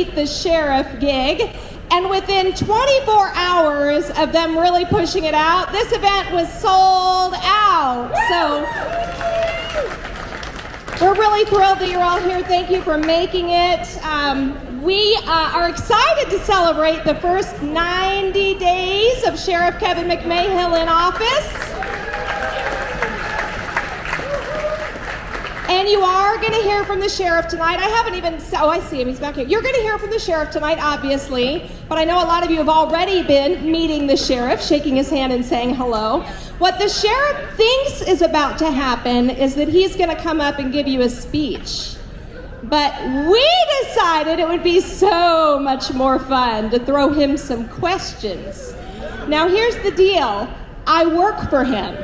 Meet the Sheriff gig. And within 24 hours of them really pushing it out, this event was sold out. So we're really thrilled that you're all here. Thank you for making it. We are excited to celebrate the first 90 days of Sheriff Kevin McMahill in office. And you are going to hear from the sheriff tonight. I haven't even, I see him, he's back here. You're going to hear from the sheriff tonight, obviously, but I know a lot of you have already been meeting the sheriff, shaking his hand and saying hello. What the sheriff thinks is about to happen is that he's going to come up and give you a speech. But we decided it would be so much more fun to throw him some questions. Now here's the deal, I work for him.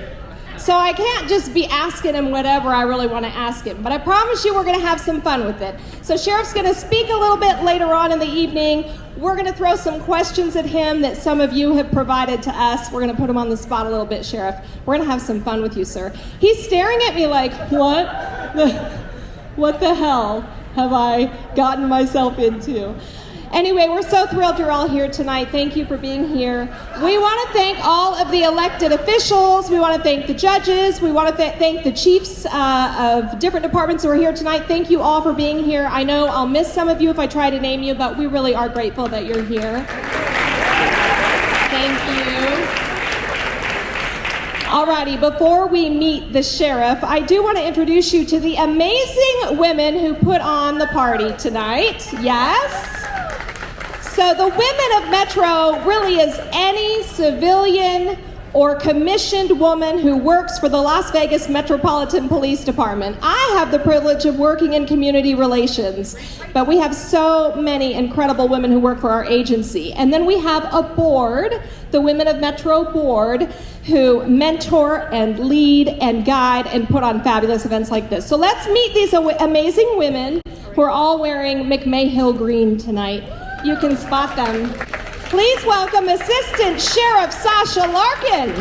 So I can't just be asking him whatever I really want to ask him. But I promise you we're going to have some fun with it. So Sheriff's going to speak a little bit later on in the evening. We're going to throw some questions at him that some of you have provided to us. We're going to put him on the spot a little bit, Sheriff. We're going to have some fun with you, sir. He's staring at me like, what the hell have I gotten myself into? Anyway, we're so thrilled you're all here tonight. Thank you for being here. We want to thank all of the elected officials. We want to thank the judges. We want to thank the chiefs of different departments who are here tonight. Thank you all for being here. I know I'll miss some of you if I try to name you, but we really are grateful that you're here. Thank you. Alrighty, before we meet the sheriff, I do want to introduce you to the amazing women who put on the party tonight. Yes? So the Women of Metro really is any civilian or commissioned woman who works for the Las Vegas Metropolitan Police Department. I have the privilege of working in community relations, but we have so many incredible women who work for our agency. And then we have a board, the Women of Metro board, who mentor and lead and guide and put on fabulous events like this. So let's meet these amazing women who are all wearing McMahill green tonight. You can spot them. Please welcome Assistant Sheriff Sasha Larkin,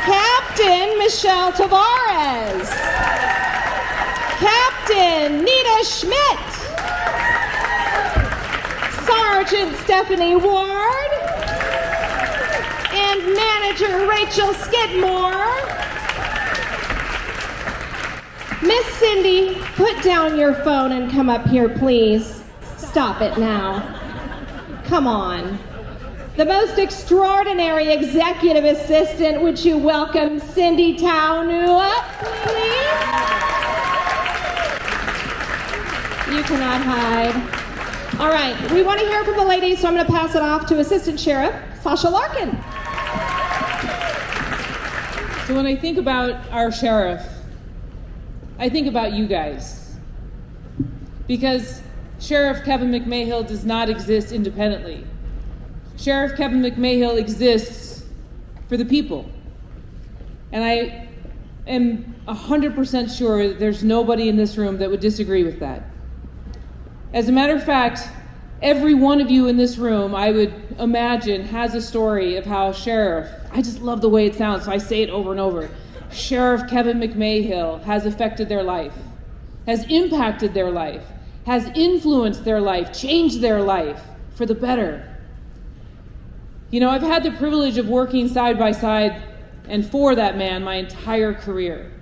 Captain Michelle Tavares, Captain Nita Schmidt, Sergeant Stephanie Ward, and Manager Rachel Skidmore. Miss Cindy, put down your phone and come up here, please. Stop it now. Come on. The most extraordinary executive assistant, would you welcome Cindy Taunua, please? You cannot hide. All right, we want to hear from the ladies, so I'm going to pass it off to Assistant Sheriff Sasha Larkin. So when I think about our sheriff, I think about you guys, because Sheriff Kevin McMahill does not exist independently. Sheriff Kevin McMahill exists for the people. And I am 100% sure that there's nobody in this room that would disagree with that. As a matter of fact, every one of you in this room, I would imagine, has a story of how Sheriff, I just love the way it sounds, so I say it over and over, Sheriff Kevin McMahill has affected their life, has impacted their life, has influenced their life, changed their life for the better. You know, I've had the privilege of working side by side and for that man my entire career.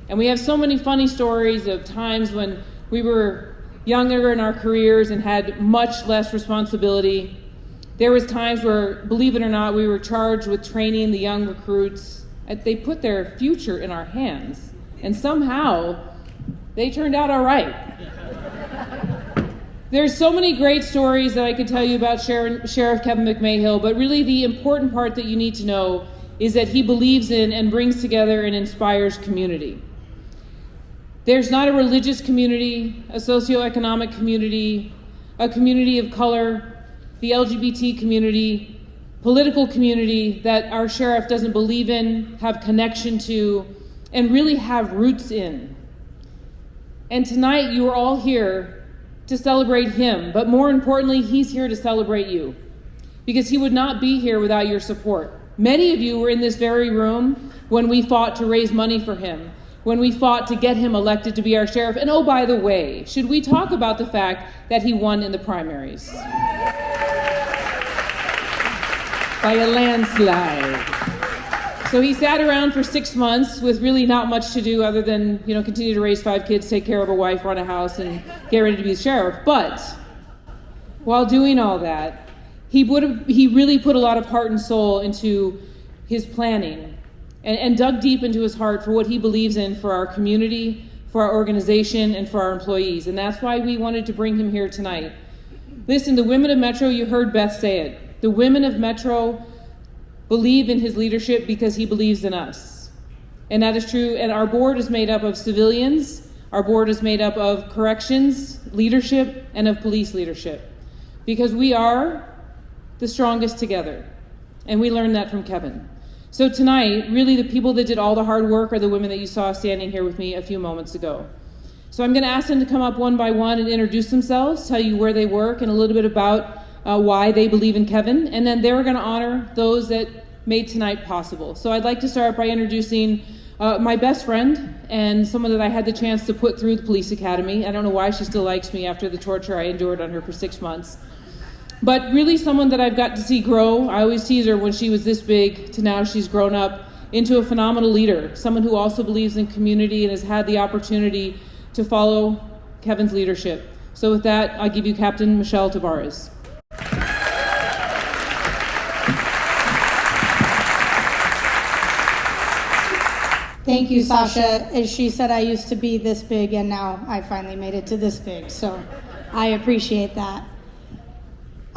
And we have so many funny stories of times when we were younger in our careers and had much less responsibility. There was times where, believe it or not, we were charged with training the young recruits. They put their future in our hands, and somehow they turned out all right. There's so many great stories that I could tell you about Sheriff Kevin McMahill, but really the important part that you need to know is that he believes in and brings together and inspires community. There's not a religious community, a socioeconomic community, a community of color, the LGBT community, political community that our sheriff doesn't believe in, have connection to, and really have roots in. And tonight you are all here to celebrate him, but more importantly, he's here to celebrate you, because he would not be here without your support. Many of you were in this very room when we fought to raise money for him, when we fought to get him elected to be our sheriff. And oh, by the way, should we talk about the fact that he won in the primaries? By a landslide. So he sat around for 6 months with really not much to do other than, continue to raise 5 kids, take care of a wife, run a house, and get ready to be the sheriff. But while doing all that, he really put a lot of heart and soul into his planning and dug deep into his heart for what he believes in for our community, for our organization, and for our employees. And that's why we wanted to bring him here tonight. Listen, the women of Metro, you heard Beth say it. The women of Metro believe in his leadership because he believes in us. And that is true. And our board is made up of civilians. Our board is made up of corrections leadership and of police leadership. Because we are the strongest together. And we learned that from Kevin. So tonight, really the people that did all the hard work are the women that you saw standing here with me a few moments ago. So I'm going to ask them to come up one by one and introduce themselves, tell you where they work and a little bit about why they believe in Kevin, and then they're going to honor those that made tonight possible. So I'd like to start by introducing my best friend and someone that I had the chance to put through the police academy. I don't know why she still likes me after the torture I endured on her for 6 months. But really someone that I've got to see grow. I always tease her when she was this big to now she's grown up into a phenomenal leader, someone who also believes in community and has had the opportunity to follow Kevin's leadership. So with that, I'll give you Captain Michelle Tavares. Thank you, Sasha. As she said, I used to be this big, and now I finally made it to this big, so I appreciate that.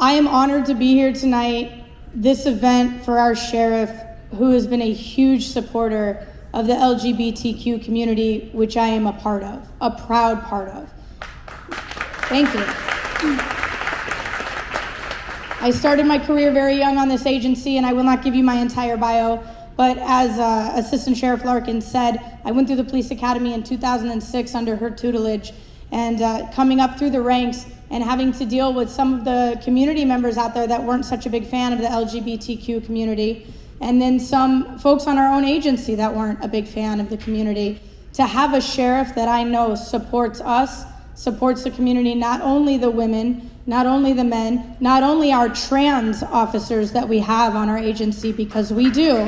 I am honored to be here tonight, this event for our sheriff, who has been a huge supporter of the LGBTQ community, which I am a part of, a proud part of. Thank you. I started my career very young on this agency, and I will not give you my entire bio, but as Assistant Sheriff Larkin said, I went through the police academy in 2006 under her tutelage, and coming up through the ranks and having to deal with some of the community members out there that weren't such a big fan of the LGBTQ community, and then some folks on our own agency that weren't a big fan of the community. To have a sheriff that I know supports us, supports the community, not only the women, not only the men, not only our trans officers that we have on our agency, because we do,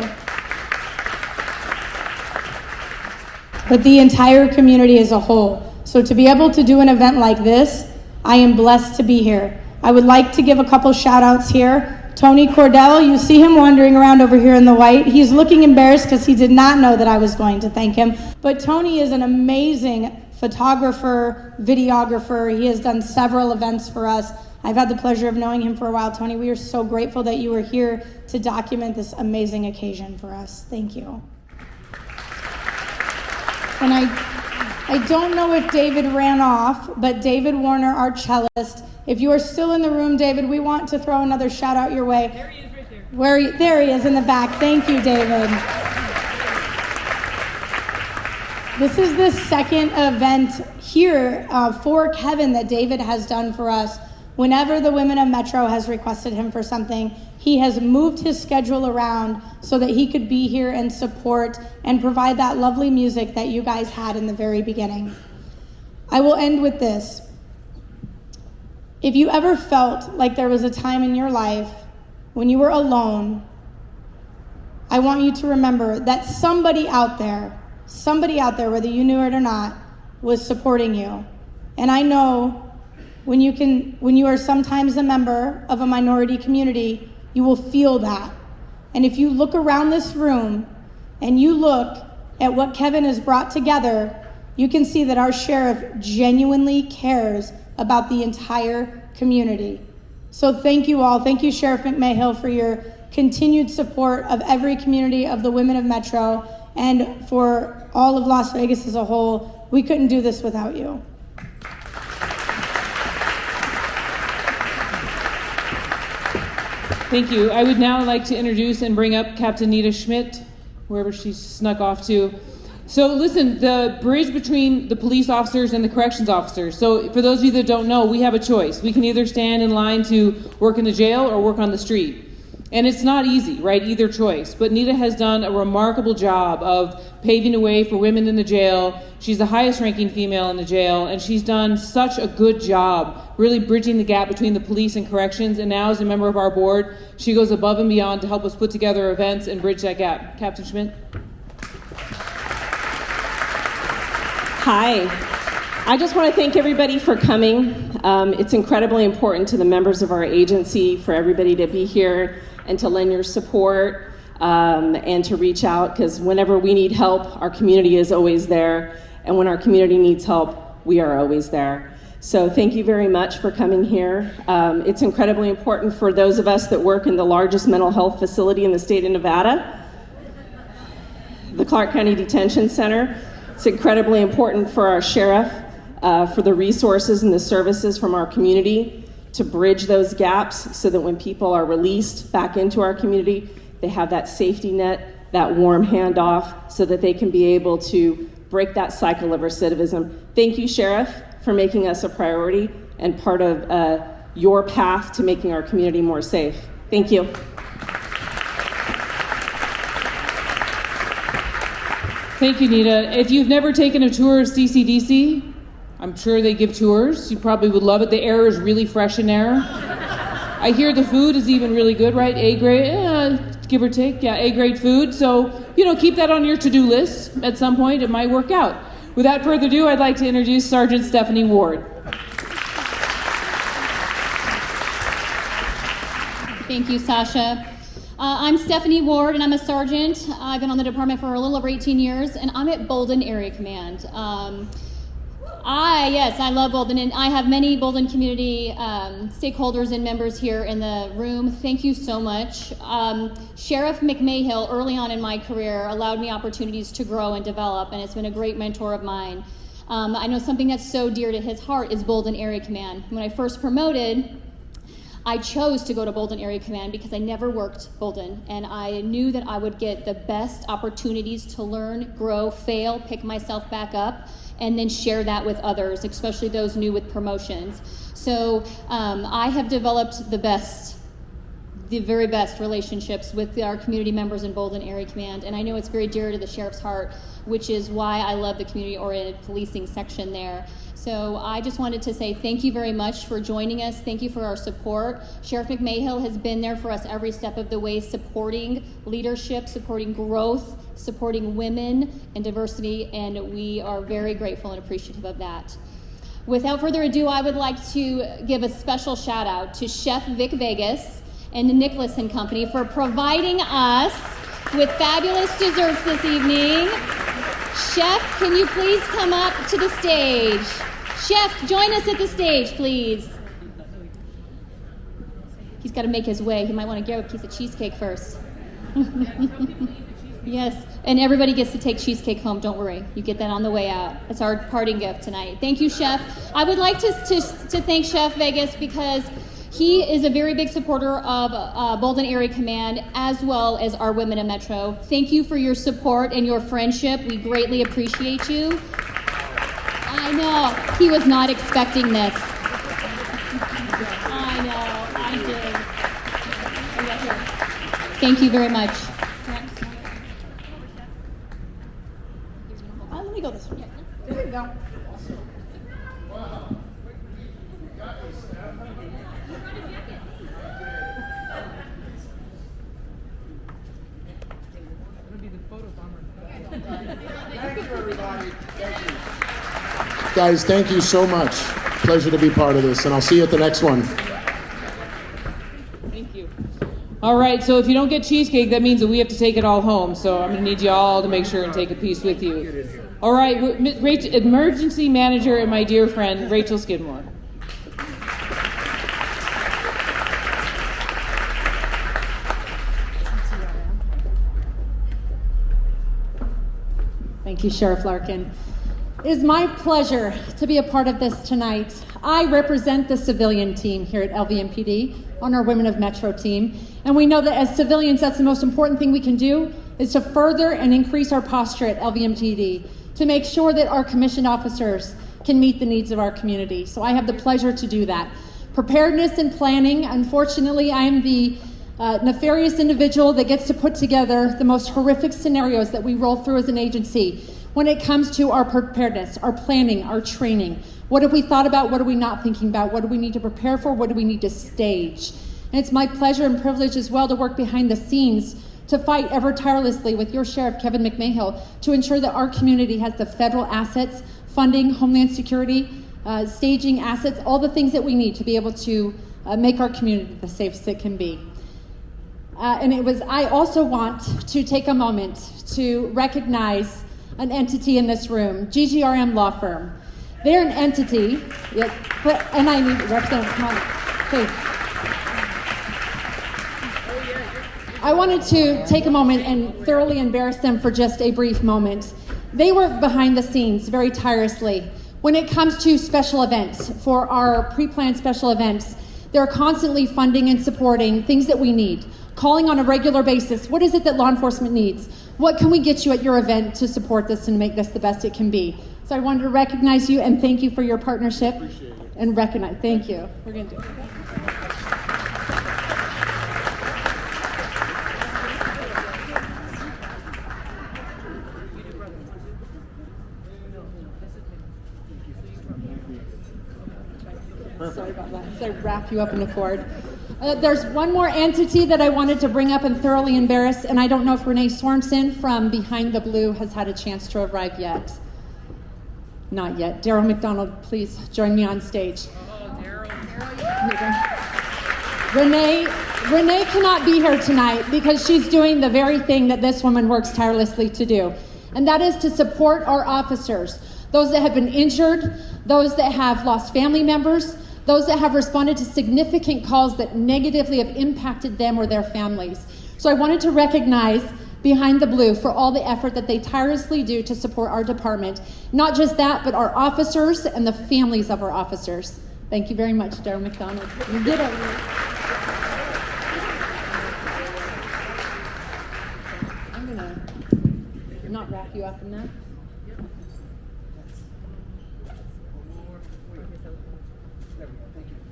but the entire community as a whole. So to be able to do an event like this, I am blessed to be here. I would like to give a couple shout outs here. Tony Cordell, you see him wandering around over here in the white. He's looking embarrassed because he did not know that I was going to thank him. But Tony is an amazing photographer, videographer. He has done several events for us. I've had the pleasure of knowing him for a while. Tony, we are so grateful that you were here to document this amazing occasion for us. Thank you. And I don't know if David ran off, but David Warner, our cellist, if you are still in the room, David, we want to throw another shout out your way. There he is right there. There he is in the back. Thank you, David. This is the second event here for Kevin that David has done for us. Whenever the Women of Metro has requested him for something, he has moved his schedule around so that he could be here and support and provide that lovely music that you guys had in the very beginning. I will end with this. If you ever felt like there was a time in your life when you were alone, I want you to remember that somebody out there, whether you knew it or not, was supporting you. And I know when you are sometimes a member of a minority community, you will feel that. And if you look around this room and you look at what Kevin has brought together, you can see that our sheriff genuinely cares about the entire community. So thank you all. Thank you, Sheriff McMahill, for your continued support of every community of the Women of Metro and for all of Las Vegas as a whole. We couldn't do this without you. Thank you. I would now like to introduce and bring up Captain Nita Schmidt, wherever she snuck off to. So listen, the bridge between the police officers and the corrections officers. So for those of you that don't know, we have a choice. We can either stand in line to work in the jail or work on the street. And it's not easy, right, either choice. But Nita has done a remarkable job of paving the way for women in the jail. She's the highest ranking female in the jail, and she's done such a good job really bridging the gap between the police and corrections. And now as a member of our board, she goes above and beyond to help us put together events and bridge that gap. Captain Schmidt? Hi. I just want to thank everybody for coming. It's incredibly important to the members of our agency for everybody to be here and to lend your support and to reach out, because whenever we need help, our community is always there. And when our community needs help, we are always there. So thank you very much for coming here. It's incredibly important for those of us that work in the largest mental health facility in the state of Nevada, the Clark County Detention Center. It's incredibly important for our sheriff, for the resources and the services from our community to bridge those gaps so that when people are released back into our community, they have that safety net, that warm handoff, so that they can be able to break that cycle of recidivism. Thank you, Sheriff, for making us a priority and part of your path to making our community more safe. Thank you. Thank you, Nita. If you've never taken a tour of CCDC, I'm sure they give tours. You probably would love it. The air is really fresh in there. I hear the food is even really good, right? A grade, give or take. Yeah, A grade food. So, keep that on your to-do list. At some point, it might work out. Without further ado, I'd like to introduce Sergeant Stephanie Ward. Thank you, Sasha. I'm Stephanie Ward, and I'm a sergeant. I've been on the department for a little over 18 years, and I'm at Bolden Area Command. I love Bolden, and I have many Bolden community stakeholders and members here in the room. Thank you so much. Sherrif McMahill, early on in my career, allowed me opportunities to grow and develop, and it's been a great mentor of mine. I know something that's so dear to his heart is Bolden Area Command. When I first promoted, I chose to go to Bolden Area Command because I never worked Bolden, and I knew that I would get the best opportunities to learn, grow, fail, pick myself back up, and then share that with others, especially those new with promotions. So I have developed the very best relationships with our community members in Bolden Area Command, and I know it's very dear to the Sheriff's heart, which is why I love the community-oriented policing section there. So I just wanted to say thank you very much for joining us. Thank you for our support. Sherrif McMahill has been there for us every step of the way, supporting leadership, supporting growth, supporting women and diversity, and we are very grateful and appreciative of that. Without further ado, I would like to give a special shout out to Chef Vic Vegas and Nicholas and Company for providing us with fabulous desserts this evening. Chef, can you please come up to the stage? Chef, join us at the stage, please. He's got to make his way. He might want to grab a piece of cheesecake first. Yes, and everybody gets to take cheesecake home. Don't worry. You get that on the way out. It's our parting gift tonight. Thank you, Chef. I would like to thank Chef Vegas because he is a very big supporter of Bolden Area Command as well as our women in Metro. Thank you for your support and your friendship. We greatly appreciate you. I know, he was not expecting this. I know, I did. Thank you very much. Let me go this way. There we go. Thank you, everybody. Thank you. Guys, thank you so much. Pleasure to be part of this, and I'll see you at the next one. Thank you. All right, so if you don't get cheesecake, that means that we have to take it all home. So I'm going to need you all to make sure and take a piece with you. All right, emergency manager and my dear friend, Rachel Skidmore. Thank you, Sheriff Larkin. It is my pleasure to be a part of this tonight. I represent the civilian team here at LVMPD on our Women of Metro team, and we know that as civilians, that's the most important thing we can do is to further and increase our posture at LVMPD to make sure that our commissioned officers can meet the needs of our community. So I have the pleasure to do that. Preparedness and planning, unfortunately, I am the nefarious individual that gets to put together the most horrific scenarios that we roll through as an agency when it comes to our preparedness, our planning, our training. What have we thought about? What are we not thinking about? What do we need to prepare for? What do we need to stage? And it's my pleasure and privilege as well to work behind the scenes to fight ever tirelessly with your Sheriff, Kevin McMahill, to ensure that our community has the federal assets, funding, homeland security, staging assets, all the things that we need to be able to make our community the safest it can be. I also want to take a moment to recognize an entity in this room, GGRM Law Firm. They're an entity, and I need Representative, come on, please. I wanted to take a moment and thoroughly embarrass them for just a brief moment. They work behind the scenes very tirelessly. When it comes to special events, for our pre-planned special events, they're constantly funding and supporting things that we need, calling on a regular basis. What is it that law enforcement needs? What can we get you at your event to support this and make this the best it can be? So I wanted to recognize you and thank you for your partnership. Appreciate it. And recognize, thank you. We're going to do it. Okay? Sorry about that. As I wrap you up in a cord. There's one more entity that I wanted to bring up and thoroughly embarrass, and I don't know if Renee Sorensen from Behind the Blue has had a chance to arrive yet. Not yet. Daryl McDonald, please join me on stage. Renee cannot be here tonight because she's doing the very thing that this woman works tirelessly to do, and that is to support our officers, those that have been injured, those that have lost family members, those that have responded to significant calls that negatively have impacted them or their families. So I wanted to recognize Behind the Blue for all the effort that they tirelessly do to support our department. Not just that, but our officers and the families of our officers. Thank you very much, Daryl McDonald. You did it. I'm gonna not wrap you up in that.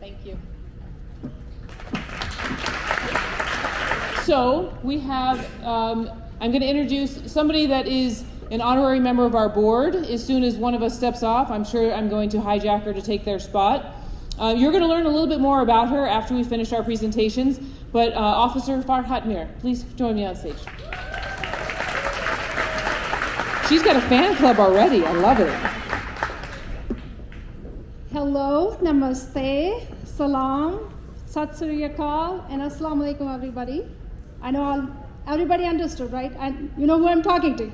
Thank you. So we have, I'm going to introduce somebody that is an honorary member of our board. As soon as one of us steps off, I'm sure I'm going to hijack her to take their spot. You're going to learn a little bit more about her after we finish our presentations, but Officer Farhat Mir, please join me on stage. She's got a fan club already. I love it. Hello, namaste, salam, sat sri akal, and assalamu alaikum, everybody. I know everybody understood, right? And you know who I'm talking to?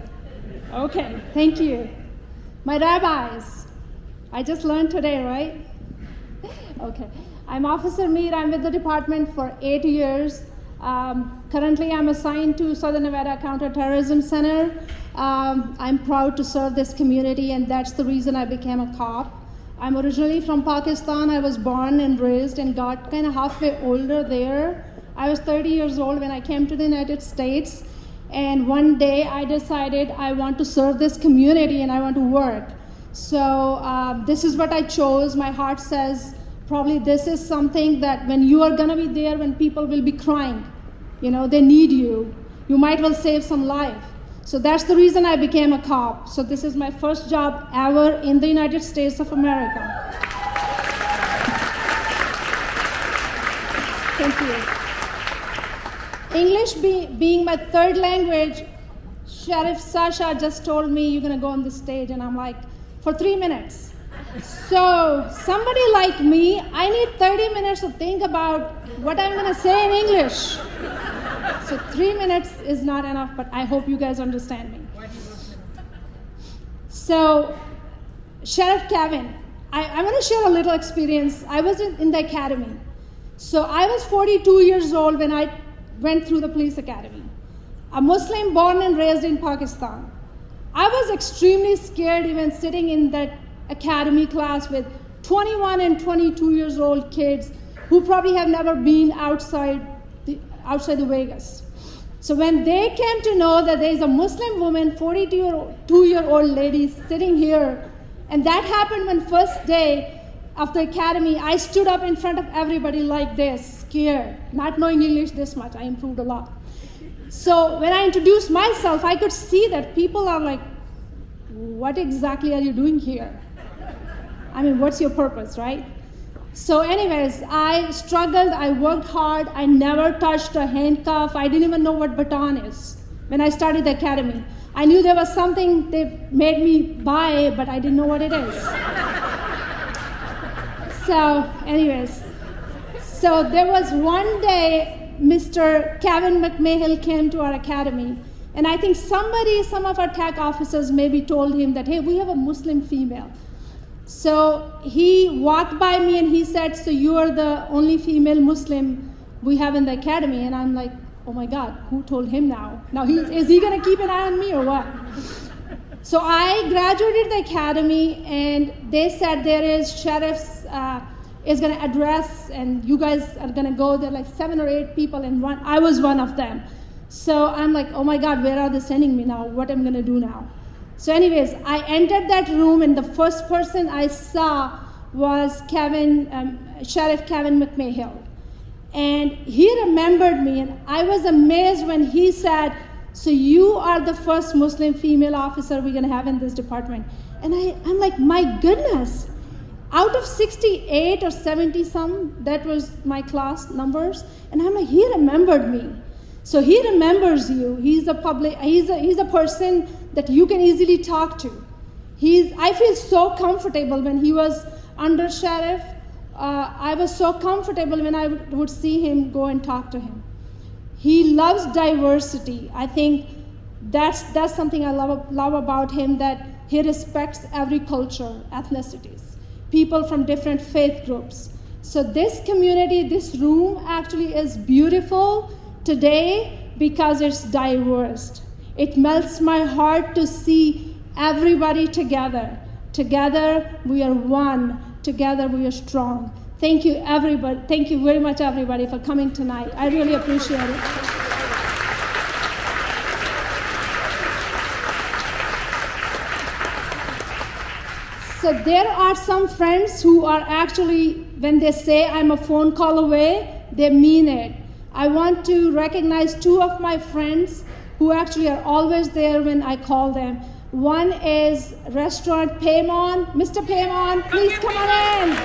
Okay, thank you. My rabbis, I just learned today, right? Okay, I'm Officer Mir. I'm with the department for 8 years. Currently, I'm assigned to Southern Nevada Counterterrorism Center. I'm proud to serve this community, and that's the reason I became a cop. I'm originally from Pakistan. I was born and raised and got kind of halfway older there. I was 30 years old when I came to the United States. And one day I decided I want to serve this community and I want to work. So this is what I chose. My heart says probably this is something that when you are going to be there, when people will be crying, you know, they need you. You might well save some life. So that's the reason I became a cop. So this is my first job ever in the United States of America. Thank you. English being my third language, Sheriff Sasha just told me you're gonna go on the stage, and I'm like, for 3 minutes. So somebody like me, I need 30 minutes to think about what I'm gonna say in English. So 3 minutes is not enough, but I hope you guys understand me. So, Sheriff Kevin, I want to share a little experience. I was in the academy. So I was 42 years old when I went through the police academy. A Muslim born and raised in Pakistan. I was extremely scared even sitting in that academy class with 21 and 22 years old kids who probably have never been outside the Vegas. So when they came to know that there is a Muslim woman, 42-year-old lady sitting here, and that happened when first day of the academy, I stood up in front of everybody like this, scared. Not knowing English this much, I improved a lot. So when I introduced myself, I could see that people are like, what exactly are you doing here? I mean, what's your purpose, right? So anyways, I struggled, I worked hard, I never touched a handcuff, I didn't even know what baton is when I started the academy. I knew there was something they made me buy, but I didn't know what it is. So anyways, so there was one day Mr. Kevin McMahill came to our academy, and I think some of our tech officers maybe told him that, hey, we have a Muslim female. So he walked by me and he said, so you are the only female Muslim we have in the academy. And I'm like, oh my God, who told him now? Now, is he going to keep an eye on me or what? So I graduated the academy, and they said there is Sherrif's is going to address, and you guys are going to go. There are like 7 or 8 people, and I was one of them. So I'm like, oh my God, where are they sending me now? What am I going to do now? So anyways, I entered that room, and the first person I saw was Sheriff Kevin McMahill. And he remembered me, and I was amazed when he said, so you are the first Muslim female officer we're going to have in this department. And I'm like, my goodness, out of 68 or 70 some, that was my class numbers. And I'm like, he remembered me. So he remembers you. He's a person that you can easily talk to. I feel so comfortable when he was under sheriff. I was so comfortable when I would see him go and talk to him. He loves diversity. I think that's something I love about him, that he respects every culture, ethnicities, people from different faith groups. So this community, this room actually is beautiful today because it's diverse. It melts my heart to see everybody together. Together we are one. Together we are strong. Thank you, everybody. Thank you very much, everybody, for coming tonight. I really appreciate it. So there are some friends who are actually, when they say I'm a phone call away, they mean it. I want to recognize 2 of my friends who actually are always there when I call them. One is Restaurant Paymon. Mr. Paymon, please come on in.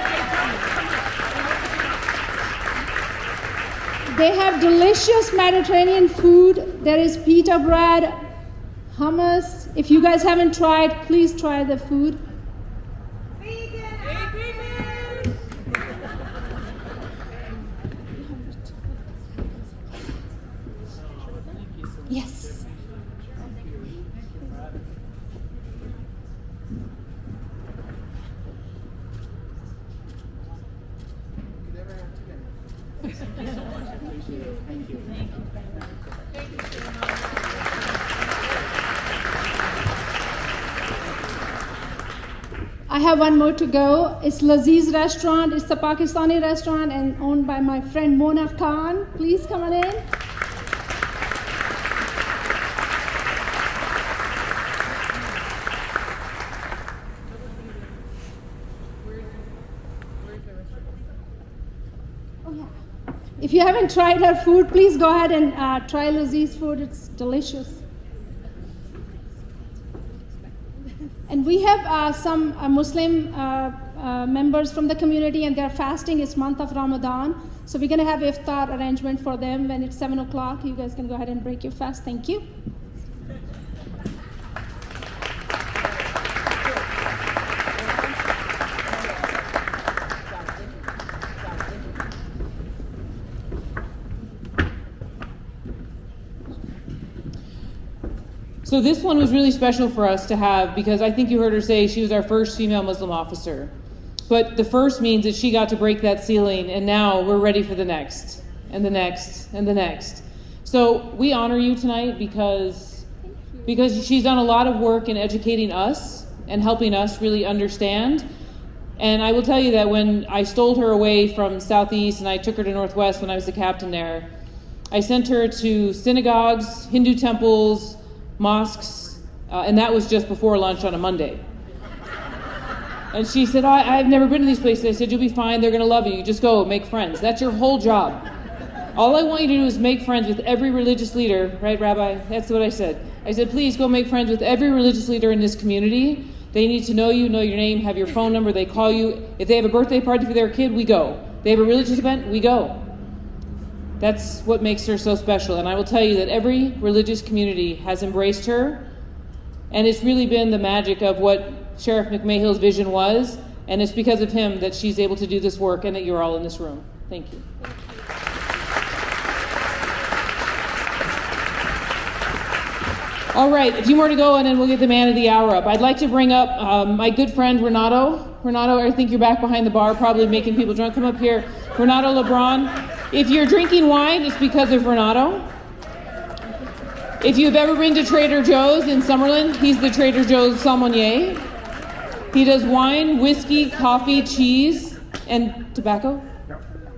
They have delicious Mediterranean food. There is pita bread, hummus. If you guys haven't tried, please try the food. Yes. I have one more to go. It's Laziz Restaurant. It's a Pakistani restaurant and owned by my friend Mona Khan. Please come on in. If you haven't tried her food, please go ahead and try Laziz's food. It's delicious. And we have some Muslim members from the community, and they're fasting. It's month of Ramadan. So we're going to have iftar arrangement for them when it's 7 o'clock. You guys can go ahead and break your fast. Thank you. So this one was really special for us to have because I think you heard her say she was our first female Muslim officer. But the first means that she got to break that ceiling, and now we're ready for the next, and the next, and the next. So we honor you tonight because she's done a lot of work in educating us and helping us really understand. And I will tell you that when I stole her away from Southeast and I took her to Northwest when I was the captain there, I sent her to synagogues, Hindu temples, mosques, and that was just before lunch on a Monday. And she said, I've never been to these places. I said, you'll be fine. They're going to love you. You just go make friends. That's your whole job. All I want you to do is make friends with every religious leader, right, Rabbi? That's what I said. I said, please go make friends with every religious leader in this community. They need to know you, know your name, have your phone number, they call you. If they have a birthday party for their kid, we go. They have a religious event, we go. That's what makes her so special. And I will tell you that every religious community has embraced her. And it's really been the magic of what Sherrif McMahill's vision was. And it's because of him that she's able to do this work and that you're all in this room. Thank you. All right, a few more to go and then we'll get the man of the hour up. I'd like to bring up my good friend Renato. Renato, I think you're back behind the bar, probably making people drunk. Come up here. Renato LeBron. If you're drinking wine, it's because of Renato. If you've ever been to Trader Joe's in Summerlin, he's the Trader Joe's sommelier. He does wine, whiskey, coffee, cheese, and tobacco.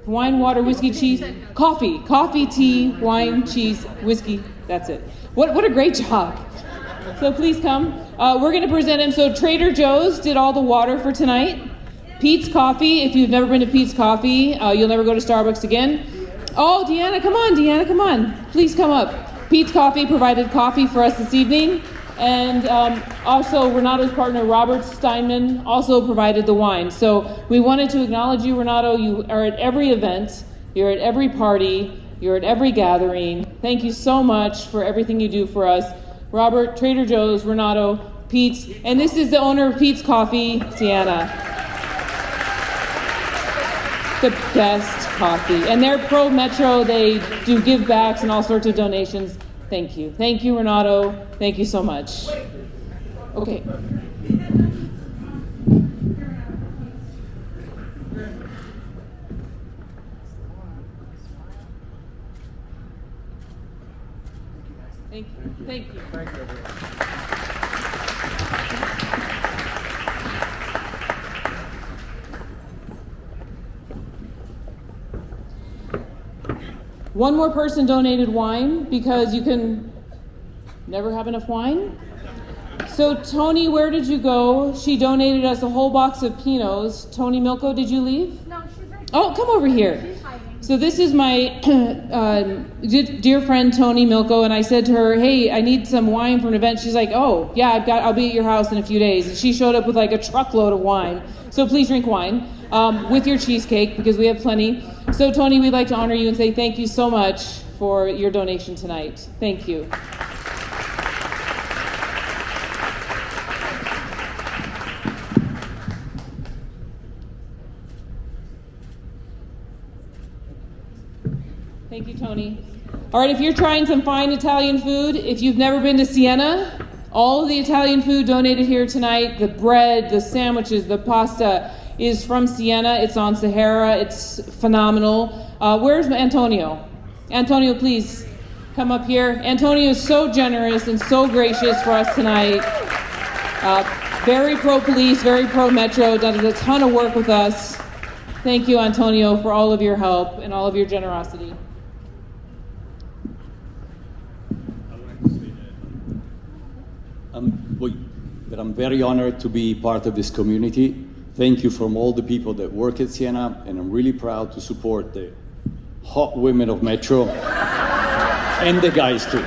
Wine, water, whiskey, cheese, coffee. Coffee, tea, wine, cheese, whiskey. That's it. What a great job. So please come. We're going to present him. So Trader Joe's did all the water for tonight. Pete's Coffee. If you've never been to Pete's Coffee, you'll never go to Starbucks again. Oh, Deanna, come on. Deanna, come on. Please come up. Pete's Coffee provided coffee for us this evening. And also Renato's partner, Robert Steinman, also provided the wine. So we wanted to acknowledge you, Renato. You are at every event. You're at every party. You're at every gathering. Thank you so much for everything you do for us. Robert, Trader Joe's, Renato, Pete's. And this is the owner of Pete's Coffee, Deanna. The best coffee. And they're pro Metro. They do give backs and all sorts of donations. Thank you. Thank you, Renato. Thank you so much. Okay. Thank you. Thank you. Thank you, everyone. One more person donated wine because you can never have enough wine. So Tony, where did you go? She donated us a whole box of Pinots. Tony Milko, did you leave? No, she's right. Oh, come over here. She's hiding. So this is my dear friend Tony Milko, and I said to her, hey, I need some wine for an event. She's like, oh, yeah, I'll be at your house in a few days. And she showed up with like a truckload of wine. So please drink wine with your cheesecake because we have plenty. So Tony, we'd like to honor you and say thank you so much for your donation tonight. Thank you. Thank you, Tony. All right, if you're trying some fine Italian food, if you've never been to Siena, all of the Italian food donated here tonight, the bread, the sandwiches, the pasta, is from Siena. It's on Sahara. It's phenomenal. Where's Antonio? Antonio, please come up here. Antonio is so generous and so gracious for us tonight. Very pro-police, very pro-Metro, does a ton of work with us. Thank you, Antonio, for all of your help and all of your generosity. That I'm very honored to be part of this community. Thank you from all the people that work at Siena, and I'm really proud to support the hot women of Metro and the guys too.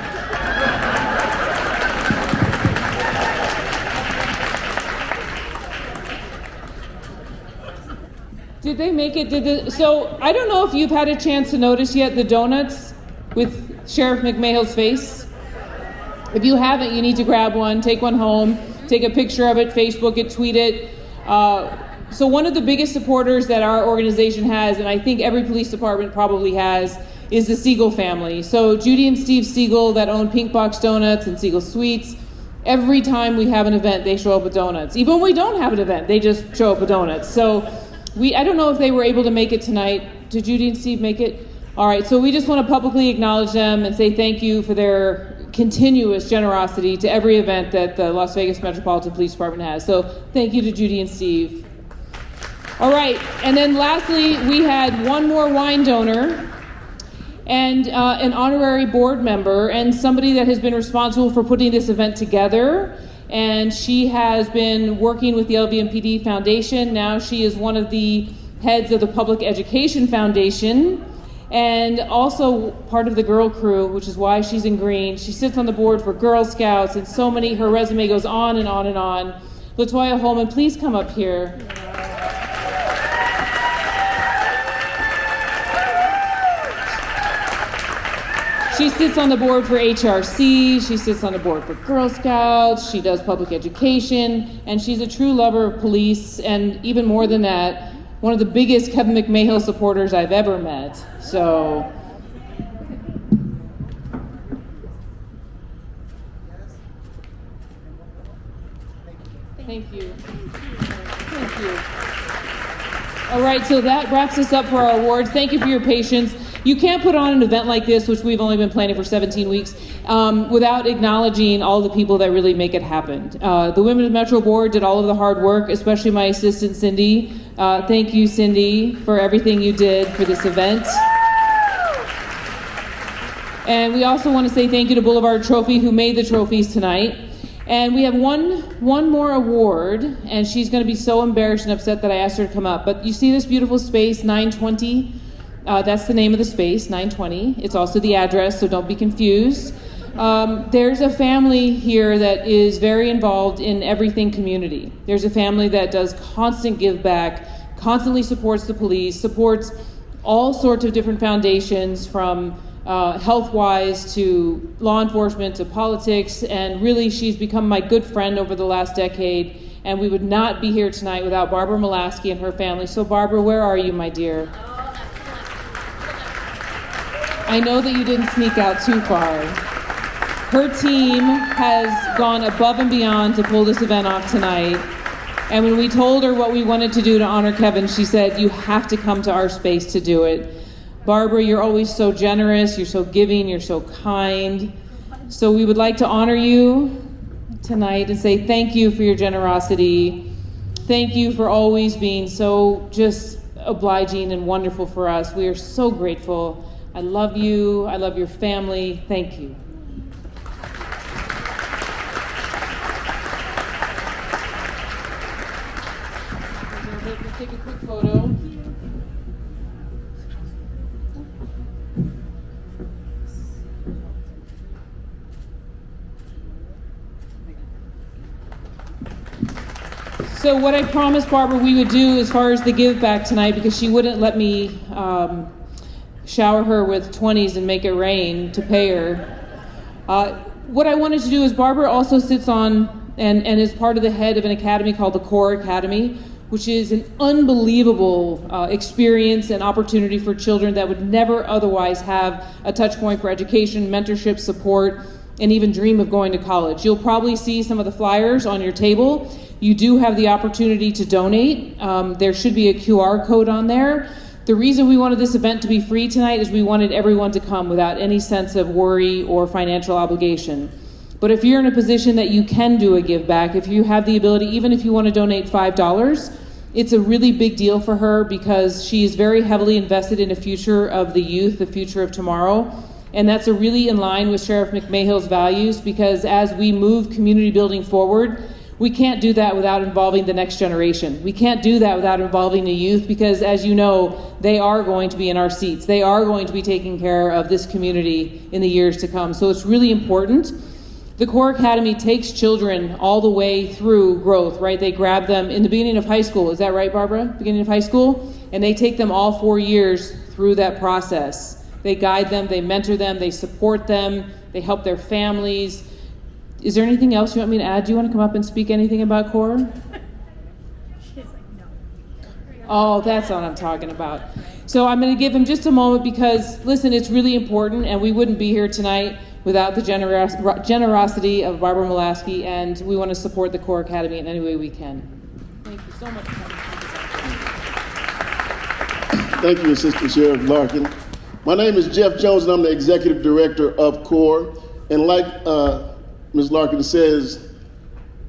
Did they make it? So I don't know if you've had a chance to notice yet the donuts with Sherrif McMahill's face. If you haven't, you need to grab one, take one home, take a picture of it, Facebook it, tweet it. So one of the biggest supporters that our organization has, and I think every police department probably has, is the Siegel family. So Judy and Steve Siegel that own Pink Box Donuts and Siegel Sweets, every time we have an event, they show up with donuts. Even when we don't have an event, they just show up with donuts. So I don't know if they were able to make it tonight. Did Judy and Steve make it? All right, so we just want to publicly acknowledge them and say thank you for their continuous generosity to every event that the Las Vegas Metropolitan Police Department has. So thank you to Judy and Steve. All right, and then lastly, we had one more wine donor and an honorary board member and somebody that has been responsible for putting this event together. And she has been working with the LVMPD Foundation. Now she is one of the heads of the Public Education Foundation. and also part of the Girl Crew, which is why she's in green. She sits on the board for Girl Scouts, and so many, her resume goes on and on and on. LaToya Holman, please come up here. She sits on the board for HRC, she sits on the board for Girl Scouts, she does public education, and she's a true lover of police, and even more than that, one of the biggest Kevin McMahill supporters I've ever met. So, thank you. Thank you. All right, so that wraps us up for our awards. Thank you for your patience. You can't put on an event like this, which we've only been planning for 17 weeks, without acknowledging all the people that really make it happen. The Women of Metro Board did all of the hard work, especially my assistant, Cindy. Thank you, Cindy, for everything you did for this event. And we also want to say thank you to Boulevard Trophy, who made the trophies tonight. And we have one more award, and she's going to be so embarrassed and upset that I asked her to come up. But you see this beautiful space, 920? That's the name of the space, 920. It's also the address, so don't be confused. There's a family here that is very involved in everything community. There's a family that does constant give back, constantly supports the police, supports all sorts of different foundations, from health-wise to law enforcement to politics, and really she's become my good friend over the last decade, and we would not be here tonight without Barbara Molaski and her family. So Barbara, where are you, my dear? I know that you didn't sneak out too far. Her team has gone above and beyond to pull this event off tonight. And when we told her what we wanted to do to honor Kevin, she said, you have to come to our space to do it. Barbara, you're always so generous, you're so giving, you're so kind. So we would like to honor you tonight and say thank you for your generosity. Thank you for always being so just obliging and wonderful for us. We are so grateful. I love you. I love your family. Thank you. Let's take a quick photo. So what I promised Barbara we would do as far as the give back tonight, because she wouldn't let me shower her with 20s and make it rain to pay her. What I wanted to do is Barbara also sits on and is part of the head of an academy called the Core Academy, which is an unbelievable experience and opportunity for children that would never otherwise have a touch point for education, mentorship, support, and even dream of going to college. You'll probably see some of the flyers on your table. You do have the opportunity to donate. There should be a QR code on there. The reason we wanted this event to be free tonight is we wanted everyone to come without any sense of worry or financial obligation. But if you're in a position that you can do a give back, if you have the ability, even if you want to donate $5, it's a really big deal for her because she is very heavily invested in the future of the youth, the future of tomorrow. And that's really in line with Sherrif McMahill's values, because as we move community building forward, we can't do that without involving the next generation. We can't do that without involving the youth, because as you know, they are going to be in our seats. They are going to be taking care of this community in the years to come. So it's really important. The Core Academy takes children all the way through growth, right? They grab them in the beginning of high school. Is that right, Barbara? Beginning of high school? And they take them all 4 years through that process. They guide them, they mentor them, they support them, they help their families. Is there anything else you want me to add? Do you want to come up and speak anything about Core? Oh, that's what I'm talking about. So I'm going to give him just a moment because, listen, it's really important, and we wouldn't be here tonight without the generosity of Barbara Molaski, and we want to support the Core Academy in any way we can. Thank you so much for coming. Thank you, Assistant Sheriff Larkin. My name is Jeff Jones, and I'm the Executive Director of CORE. And like Ms. Larkin says,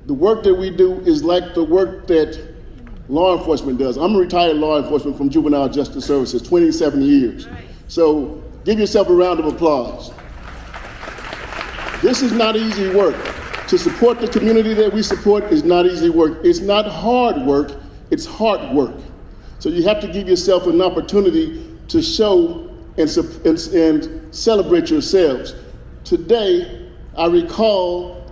the work that we do is like the work that law enforcement does. I'm a retired law enforcement from Juvenile Justice Services, 27 years. So give yourself a round of applause. This is not easy work. To support the community that we support is not easy work. It's not hard work, it's hard work. So you have to give yourself an opportunity to show and celebrate yourselves. Today, I recall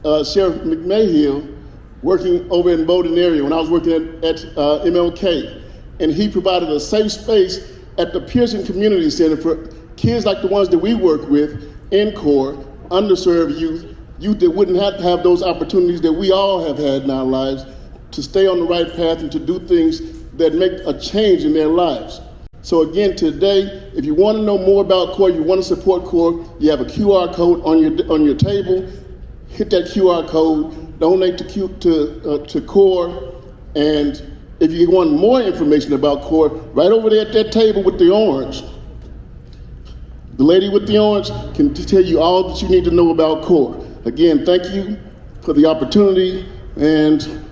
Sherrif McMahill working over in Bowdoin area when I was working at MLK, and he provided a safe space at the Pearson Community Center for kids like the ones that we work with in CORE, underserved youth that wouldn't have to have those opportunities that we all have had in our lives to stay on the right path and to do things that make a change in their lives. So again, today, if you want to know more about CORE, you want to support CORE, you have a QR code on your table. Hit that QR code, donate to CORE, and if you want more information about CORE, right over there at that table with the orange, the lady with the orange can tell you all that you need to know about CORE. Again, thank you for the opportunity, and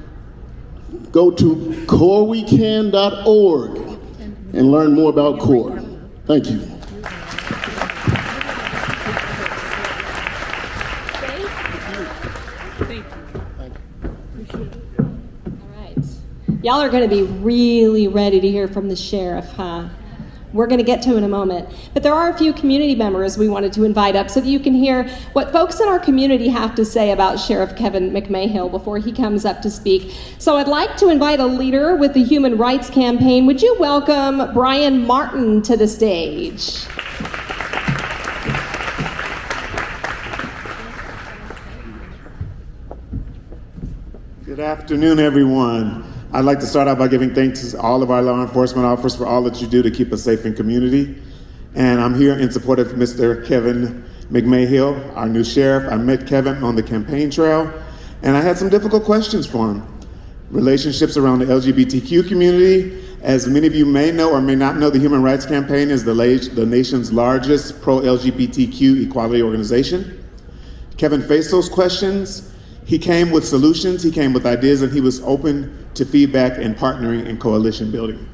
go to corewecan.org and learn more about CORE. Thank you. Y'all are going to be really ready to hear from the sheriff, huh? We're going to get to him in a moment. But there are a few community members we wanted to invite up so that you can hear what folks in our community have to say about Sheriff Kevin McMahill before he comes up to speak. So I'd like to invite a leader with the Human Rights Campaign. Would you welcome Brian Martin to the stage? Good afternoon, everyone. I'd like to start out by giving thanks to all of our law enforcement officers for all that you do to keep us safe in community. And I'm here in support of Mr. Kevin McMahill, our new sheriff. I met Kevin on the campaign trail, and I had some difficult questions for him. Relationships around the LGBTQ community. As many of you may know or may not know, the Human Rights Campaign is the nation's largest pro-LGBTQ equality organization. Kevin faced those questions. He came with solutions, he came with ideas, and he was open to feedback and partnering and coalition building.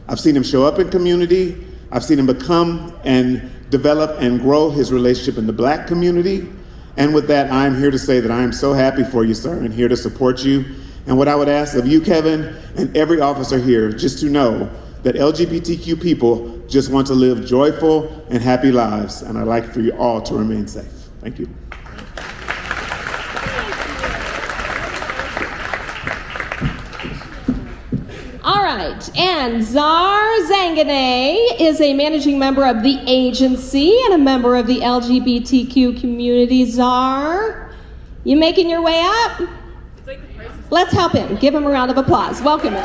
I've seen him show up in community. I've seen him become and develop and grow his relationship in the Black community. And with that, I'm here to say that I am so happy for you, sir, and here to support you. And what I would ask of you, Kevin, and every officer here, just to know that LGBTQ people just want to live joyful and happy lives. And I'd like for you all to remain safe. Thank you. All right, and Zar Zanganeh is a managing member of the agency and a member of the LGBTQ community. Zar, you making your way up? Let's help him. Give him a round of applause. Welcome him.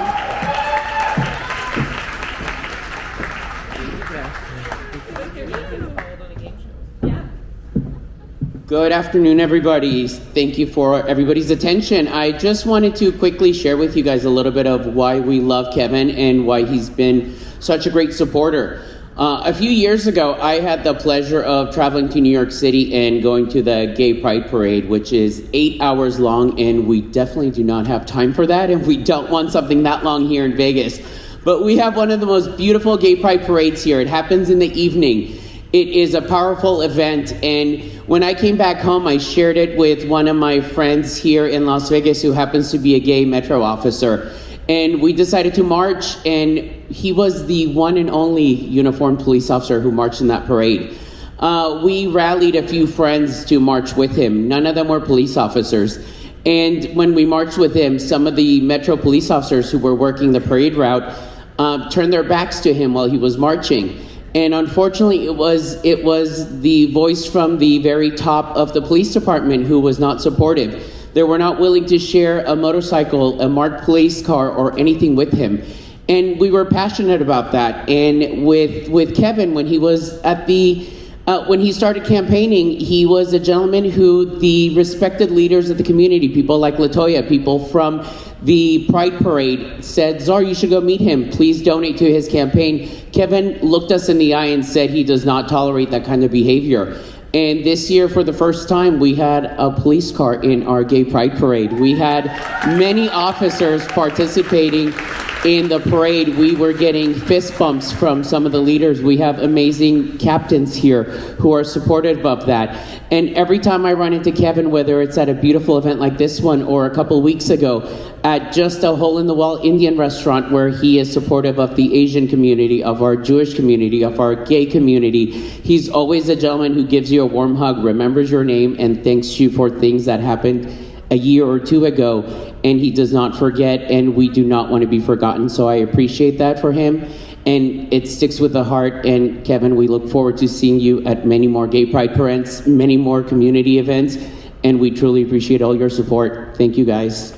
Good afternoon, everybody. Thank you for everybody's attention. I just wanted to quickly share with you guys a little bit of why we love Kevin and why he's been such a great supporter. A few years ago, I had the pleasure of traveling to New York City and going to the Gay Pride Parade, which is 8 hours long, and we definitely do not have time for that, and we don't want something that long here in Vegas. But we have one of the most beautiful Gay Pride Parades here. It happens in the evening. It is a powerful event, and when I came back home, I shared it with one of my friends here in Las Vegas who happens to be a gay Metro officer. And we decided to march, and he was the one and only uniformed police officer who marched in that parade. We rallied a few friends to march with him. None of them were police officers. And when we marched with him, some of the Metro police officers who were working the parade route turned their backs to him while he was marching. And unfortunately, it was the voice from the very top of the police department who was not supportive. They were not willing to share a motorcycle, a marked police car, or anything with him. And we were passionate about that. And with Kevin, when he was at when he started campaigning, he was a gentleman who the respected leaders of the community, people like LaToya, people from the Pride Parade, said, Zar, you should go meet him. Please donate to his campaign. Kevin looked us in the eye and said he does not tolerate that kind of behavior. And this year, for the first time, we had a police car in our Gay Pride Parade. We had many officers participating in the parade, we were getting fist bumps from some of the leaders. We have amazing captains here who are supportive of that. And every time I run into Kevin, whether it's at a beautiful event like this one or a couple weeks ago at just a hole-in-the-wall Indian restaurant where he is supportive of the Asian community, of our Jewish community, of our gay community, he's always a gentleman who gives you a warm hug, remembers your name, and thanks you for things that happened a year or two ago, and he does not forget, and we do not want to be forgotten. So I appreciate that for him, and it sticks with the heart. And Kevin, we look forward to seeing you at many more gay pride parades, many more community events, and we truly appreciate all your support. Thank you, guys.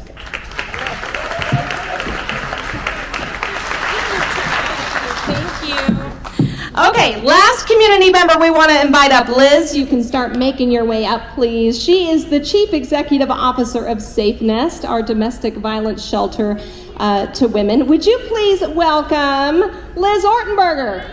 Okay, last community member we want to invite up. Liz, you can start making your way up, please. She is the Chief Executive Officer of Safe Nest, our domestic violence shelter to women. Would you please welcome Liz Ortenberger?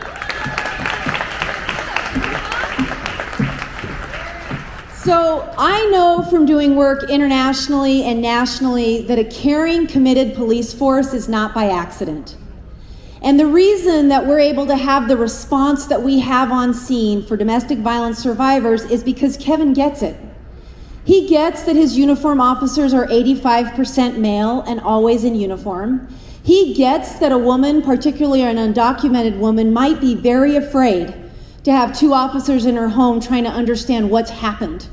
So I know from doing work internationally and nationally that a caring, committed police force is not by accident. And the reason that we're able to have the response that we have on scene for domestic violence survivors is because Kevin gets it. He gets that his uniform officers are 85% male and always in uniform. He gets that a woman, particularly an undocumented woman, might be very afraid to have two officers in her home trying to understand what's happened.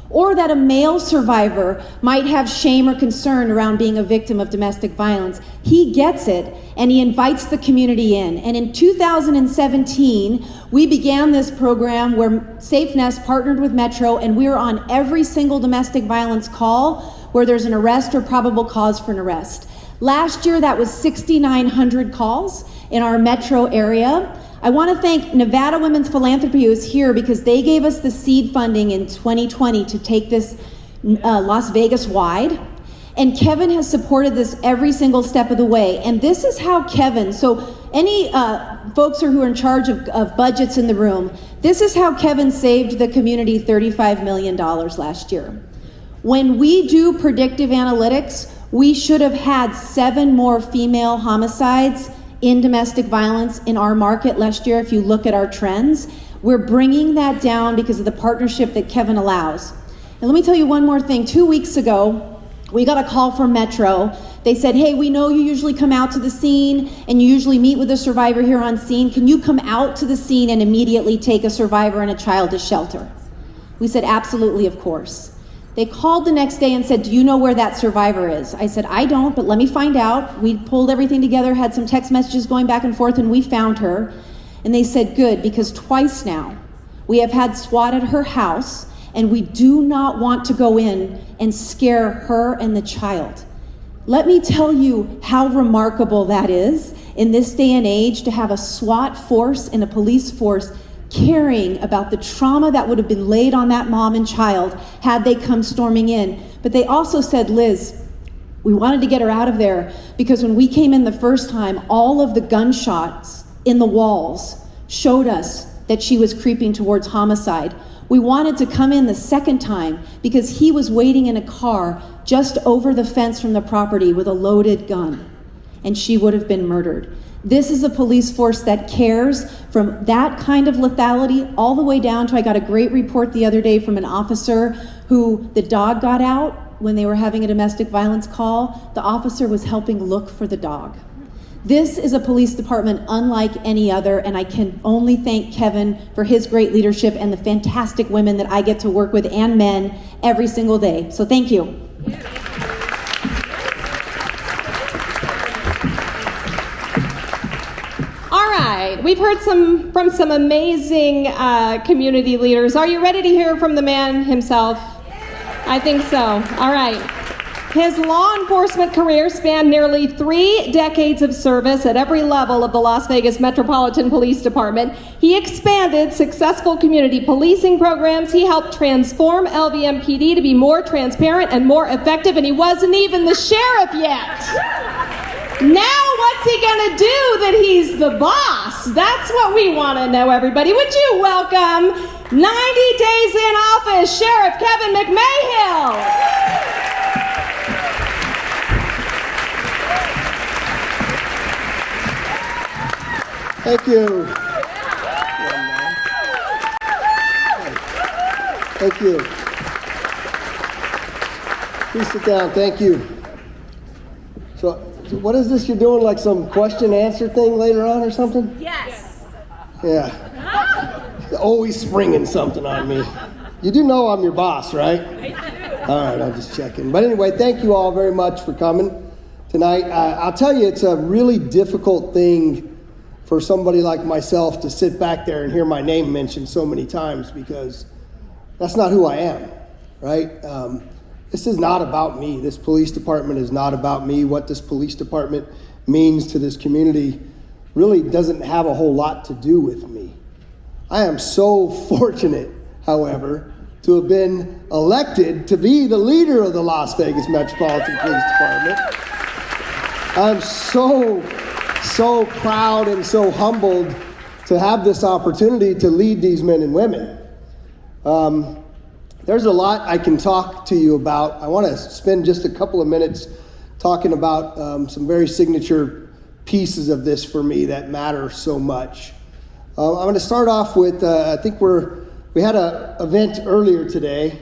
Or that a male survivor might have shame or concern around being a victim of domestic violence. He gets it, and he invites the community in. And in 2017, we began this program where Safe Nest partnered with Metro, and we are on every single domestic violence call where there's an arrest or probable cause for an arrest. Last year, that was 6,900 calls in our Metro area. I want to thank Nevada Women's Philanthropy, who is here, because they gave us the seed funding in 2020 to take this Las Vegas wide. And Kevin has supported this every single step of the way. And this is how Kevin, so any folks who are in charge of budgets in the room, this is how Kevin saved the community $35 million last year. When we do predictive analytics, we should have had 7 more female homicides in domestic violence in our market last year. If you look at our trends, we're bringing that down because of the partnership that Kevin allows. And let me tell you one more thing. 2 weeks ago, we got a call from Metro. They said, hey, we know you usually come out to the scene and you usually meet with a survivor here on scene. Can you come out to the scene and immediately take a survivor and a child to shelter? We said, absolutely, of course. They called the next day and said, do you know where that survivor is? I said, I don't, but let me find out. We pulled everything together, had some text messages going back and forth, and we found her. And they said, good, because twice now we have had SWAT at her house, and we do not want to go in and scare her and the child. Let me tell you how remarkable that is in this day and age to have a SWAT force and a police force caring about the trauma that would have been laid on that mom and child had they come storming in. But they also said, Liz, we wanted to get her out of there because when we came in the first time, all of the gunshots in the walls showed us that she was creeping towards homicide. We wanted to come in the second time because he was waiting in a car just over the fence from the property with a loaded gun, and she would have been murdered. This is a police force that cares, from that kind of lethality all the way down to, I got a great report the other day from an officer who the dog got out when they were having a domestic violence call. The officer was helping look for the dog. This is a police department unlike any other, and I can only thank Kevin for his great leadership and the fantastic women that I get to work with and men every single day. So thank you. All right, we've heard from some amazing community leaders. Are you ready to hear from the man himself? I think so. All right. His law enforcement career spanned nearly 3 decades of service at every level of the Las Vegas Metropolitan Police Department. He expanded successful community policing programs. He helped transform LVMPD to be more transparent and more effective, and he wasn't even the sheriff yet. Now what's he gonna do that he's the boss? That's what we want to know, everybody. Would you welcome 90 days in office, Sheriff Kevin McMahill. Thank you. Thank you. Please sit down. Thank you. So, what is this you're doing? Like some question answer thing later on or something? Yes. Yeah. Always springing something on me. You do know I'm your boss, right? I do. All right, I'll just check in. But anyway, thank you all very much for coming tonight. I'll tell you, it's a really difficult thing for somebody like myself to sit back there and hear my name mentioned so many times, because that's not who I am, right? This is not about me. This police department is not about me. What this police department means to this community really doesn't have a whole lot to do with me. I am so fortunate, however, to have been elected to be the leader of the Las Vegas Metropolitan Police Department. I'm so proud and so humbled to have this opportunity to lead these men and women. There's a lot I can talk to you about. I want to spend just a couple of minutes talking about some very signature pieces of this for me that matter so much. I'm going to start off with, I think we had an event earlier today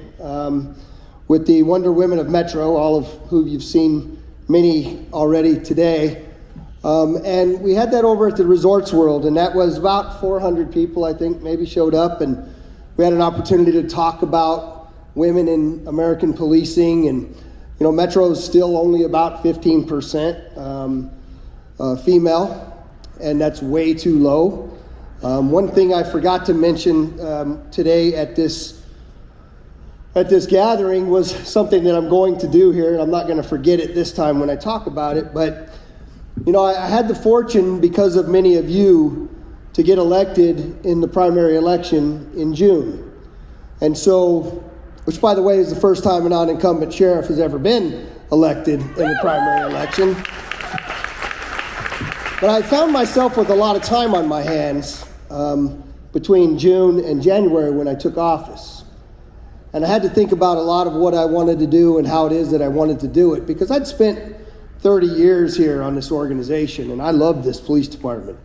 with the Wonder Women of Metro, all of who you've seen many already today. And we had that over at the Resorts World, and that was about 400 people, I think, maybe showed up, and we had an opportunity to talk about women in American policing. And, you know, Metro is still only about 15% female, and that's way too low. One thing I forgot to mention today at this gathering was something that I'm going to do here, and I'm not going to forget it this time when I talk about it. But, you know, I had the fortune, because of many of you, to get elected in the primary election in June. And so, which, by the way, is the first time a non-incumbent sheriff has ever been elected in the primary election. But I found myself with a lot of time on my hands between June and January when I took office. And I had to think about a lot of what I wanted to do and how it is that I wanted to do it, because I'd spent 30 years here on this organization, and I love this police department.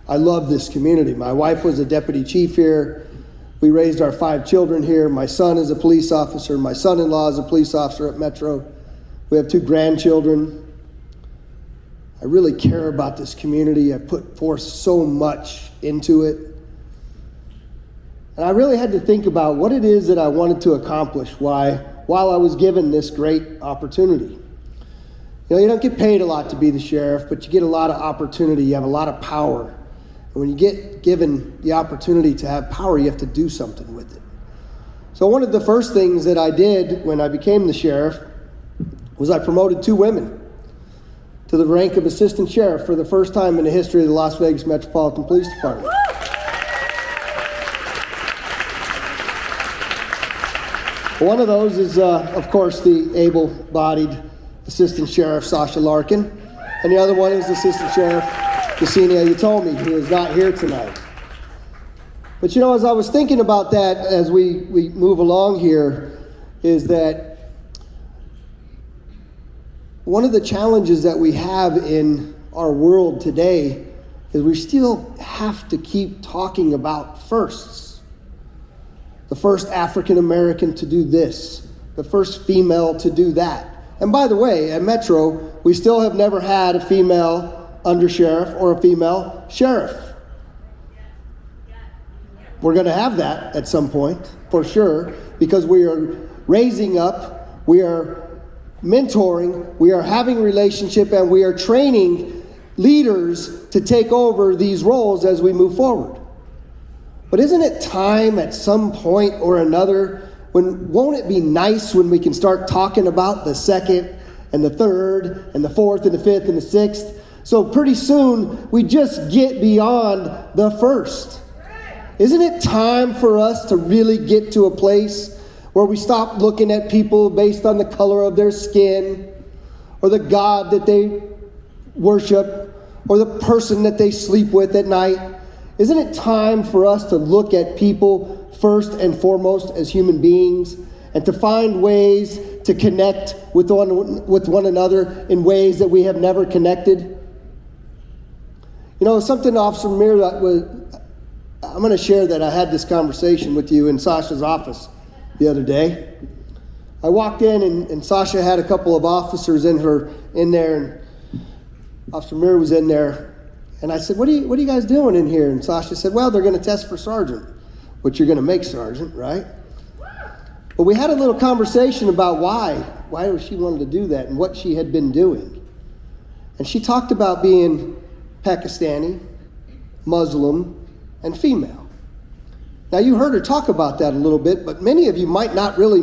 I love this community. My wife was a deputy chief here. We raised our 5 children here. My son is a police officer. My son-in-law is a police officer at Metro. We have 2 grandchildren. I really care about this community. I put forth so much into it. And I really had to think about what it is that I wanted to accomplish while I was given this great opportunity. You know, you don't get paid a lot to be the sheriff, but you get a lot of opportunity. You have a lot of power. And when you get given the opportunity to have power, you have to do something with it. So one of the first things that I did when I became the sheriff was I promoted 2 women to the rank of assistant sheriff for the first time in the history of the Las Vegas Metropolitan Police Department. One of those is, of course, the able-bodied Assistant Sheriff Sasha Larkin, and the other one is Assistant Sheriff Yesenia Yatomi, who is not here tonight. But you know, as I was thinking about that as we move along here, is that one of the challenges that we have in our world today is we still have to keep talking about firsts. The first African American to do this, the first female to do that. And by the way, at Metro, we still have never had a female undersheriff or a female sheriff. We're going to have that at some point, for sure, because we are raising up, we are mentoring, we are having relationship, and we are training leaders to take over these roles as we move forward. But isn't it time at some point or another, won't it be nice when we can start talking about the second and the third and the fourth and the fifth and the sixth? So pretty soon we just get beyond the first. Isn't it time for us to really get to a place where we stop looking at people based on the color of their skin or the God that they worship or the person that they sleep with at night? Isn't it time for us to look at people first and foremost as human beings and to find ways to connect with one another in ways that we have never connected? You know, something, Officer Mir, I'm going to share that I had this conversation with you in Sasha's office the other day. I walked in and Sasha had a couple of officers in there, and Officer Mir was in there. And I said, what are you guys doing in here? And Sasha said, well, they're going to test for sergeant, which you're going to make sergeant, right? But we had a little conversation about why she wanted to do that and what she had been doing. And she talked about being Pakistani, Muslim, and female. Now, you heard her talk about that a little bit, but many of you might not really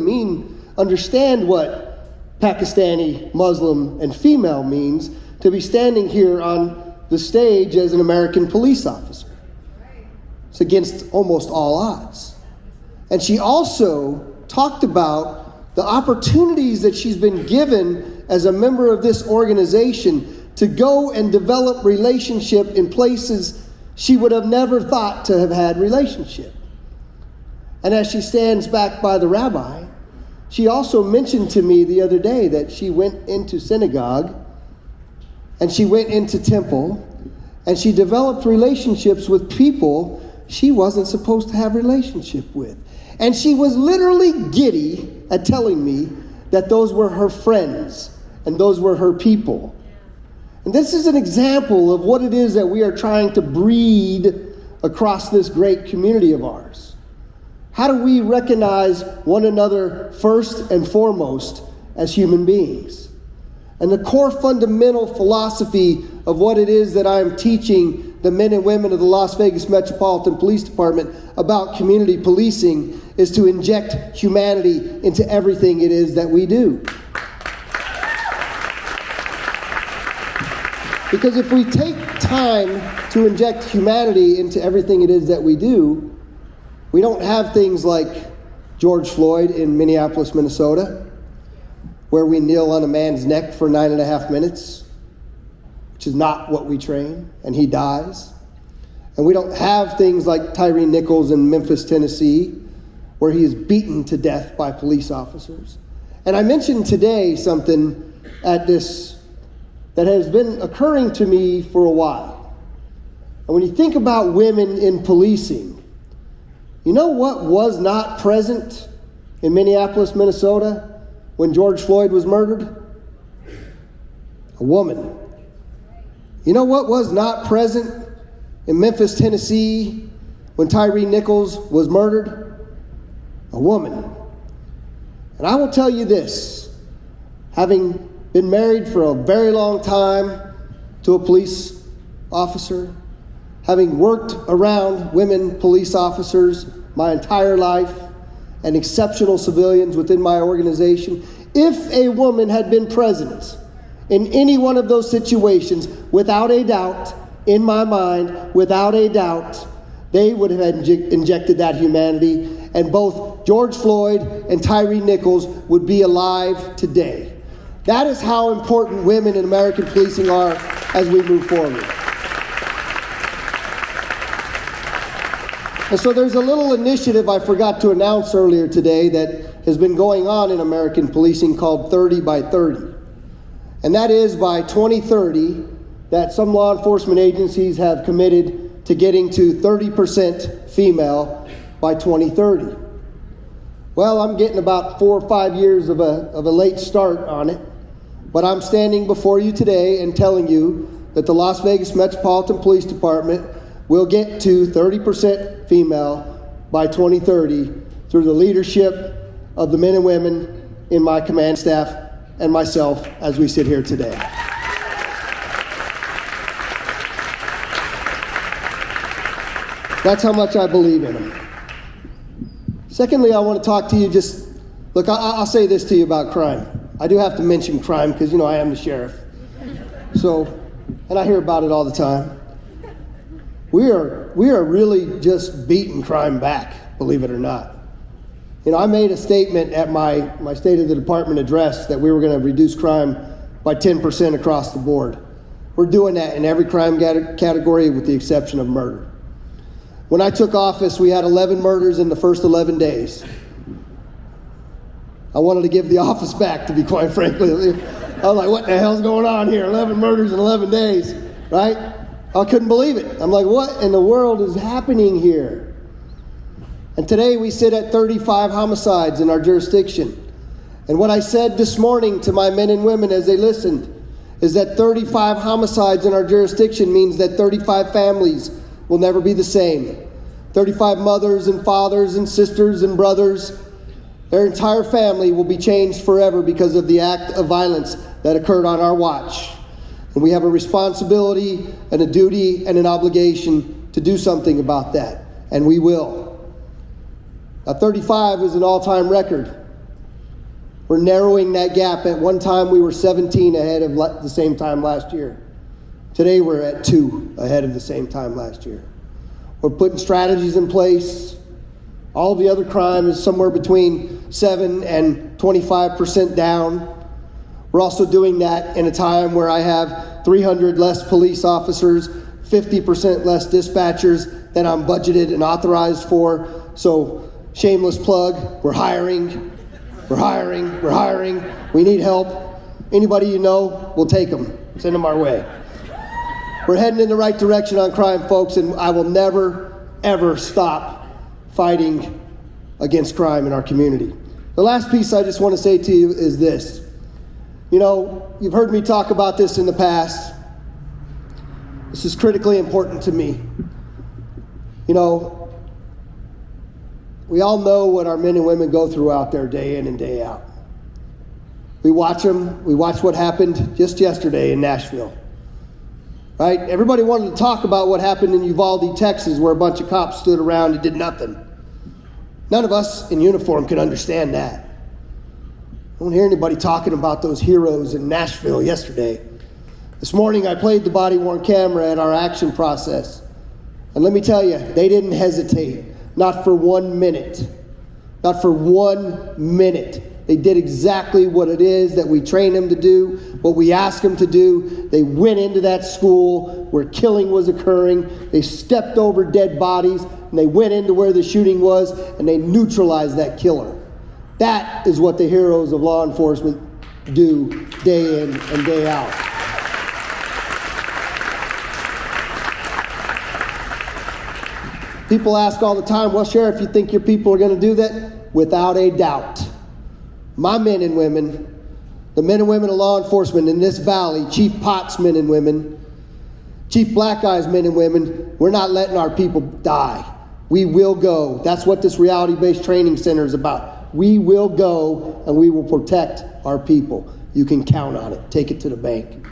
understand what Pakistani, Muslim, and female means to be standing here on the stage as an American police officer. It's against almost all odds. And she also talked about the opportunities that she's been given as a member of this organization to go and develop relationship in places she would have never thought to have had relationship. And as she stands back by the rabbi, she also mentioned to me the other day that she went into synagogue and she went into temple and she developed relationships with people she wasn't supposed to have relationship with. And she was literally giddy at telling me that those were her friends and those were her people. And this is an example of what it is that we are trying to breed across this great community of ours. How do we recognize one another first and foremost as human beings? And the core fundamental philosophy of what it is that I am teaching the men and women of the Las Vegas Metropolitan Police Department about community policing is to inject humanity into everything it is that we do. Because if we take time to inject humanity into everything it is that we do, we don't have things like George Floyd in Minneapolis, Minnesota, where we kneel on a man's neck for 9.5 minutes, which is not what we train, and he dies. And we don't have things like Tyree Nichols in Memphis, Tennessee, where he is beaten to death by police officers. And I mentioned today something at this that has been occurring to me for a while. And when you think about women in policing, you know what was not present in Minneapolis, Minnesota when George Floyd was murdered? A woman. You know what was not present in Memphis, Tennessee when Tyree Nichols was murdered? A woman. And I will tell you this, having been married for a very long time to a police officer, having worked around women police officers my entire life and exceptional civilians within my organization, if a woman had been present in any one of those situations, without a doubt, in my mind, without a doubt, they would have injected that humanity, and both George Floyd and Tyree Nichols would be alive today. That is how important women in American policing are as we move forward. And so there's a little initiative I forgot to announce earlier today that has been going on in American policing called 30 by 30. And that is by 2030 that some law enforcement agencies have committed to getting to 30% female by 2030. Well, I'm getting about 4 or 5 years of a late start on it. But I'm standing before you today and telling you that the Las Vegas Metropolitan Police Department will get to 30% female by 2030 through the leadership of the men and women in my command staff and myself as we sit here today. That's how much I believe in them. Secondly, I want to talk to you look, I'll say this to you about crime. I do have to mention crime because, I am the sheriff. And I hear about it all the time. We are really just beating crime back, believe it or not. I made a statement at my State of the Department address that we were going to reduce crime by 10% across the board. We're doing that in every crime category with the exception of murder. When I took office, we had 11 murders in the first 11 days. I wanted to give the office back, to be quite frankly. I was like, what the hell's going on here? 11 murders in 11 days, right? I couldn't believe it. I'm like, what in the world is happening here? And today we sit at 35 homicides in our jurisdiction. And what I said this morning to my men and women as they listened is that 35 homicides in our jurisdiction means that 35 families will never be the same. 35 mothers and fathers and sisters and brothers, their entire family will be changed forever because of the act of violence that occurred on our watch. And we have a responsibility and a duty and an obligation to do something about that. And we will. Now, 35 is an all-time record. We're narrowing that gap. At one time, we were 17 ahead of the same time last year. Today, we're at 2 ahead of the same time last year. We're putting strategies in place. All the other crime is somewhere between 7 and 25% down. We're also doing that in a time where I have 300 less police officers, 50% less dispatchers than I'm budgeted and authorized for. So, shameless plug, we're hiring. We're hiring. We need help. Anybody you know, we'll take them. Send them our way. We're heading in the right direction on crime, folks, and I will never, ever stop fighting against crime in our community. The last piece I just want to say to you is this. You know, you've heard me talk about this in the past. This is critically important to me. You know, we all know what our men and women go through out there day in and day out. We watch them. We watch what happened just yesterday in Nashville. Right? Everybody wanted to talk about what happened in Uvalde, Texas, where a bunch of cops stood around and did nothing. None of us in uniform can understand that. I don't hear anybody talking about those heroes in Nashville yesterday. This morning I played the body-worn camera at our action process. And let me tell you, they didn't hesitate. Not for 1 minute. Not for 1 minute. They did exactly what it is that we trained them to do, what we asked them to do. They went into that school where killing was occurring. They stepped over dead bodies, and they went into where the shooting was, and they neutralized that killer. That is what the heroes of law enforcement do day in and day out. People ask all the time, well, Sheriff, you think your people are going to do that? Without a doubt. My men and women, the men and women of law enforcement in this valley, Chief Potts men and women, Chief Black Eyes men and women, we're not letting our people die. We will go. That's what this reality-based training center is about. We will go and we will protect our people. You can count on it. Take it to the bank.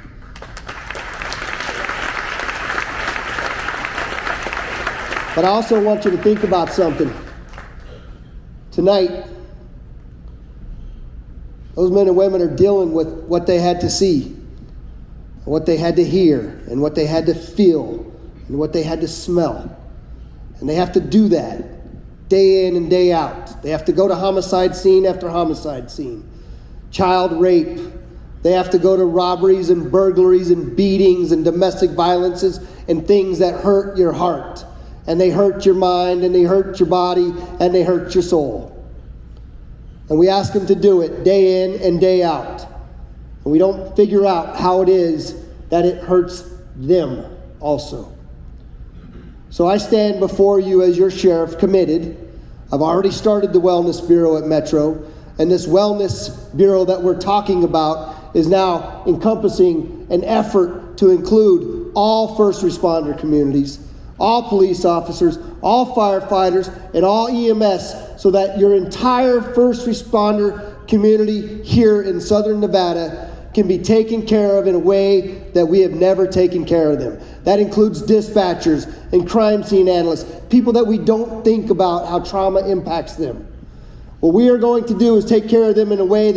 But I also want you to think about something. Tonight, those men and women are dealing with what they had to see, what they had to hear, and what they had to feel, and what they had to smell. And they have to do that day in and day out. They have to go to homicide scene after homicide scene. Child rape. They have to go to robberies and burglaries and beatings and domestic violences and things that hurt your heart. And they hurt your mind, and they hurt your body, and they hurt your soul. And we ask them to do it day in and day out. And we don't figure out how it is that it hurts them also. So I stand before you as your sheriff, committed. I've already started the Wellness Bureau at Metro, and this Wellness Bureau that we're talking about is now encompassing an effort to include all first responder communities, all police officers, all firefighters, and all EMS, so that your entire first responder community here in Southern Nevada can be taken care of in a way that we have never taken care of them. That includes dispatchers and crime scene analysts, people that we don't think about how trauma impacts them. What we are going to do is take care of them in a way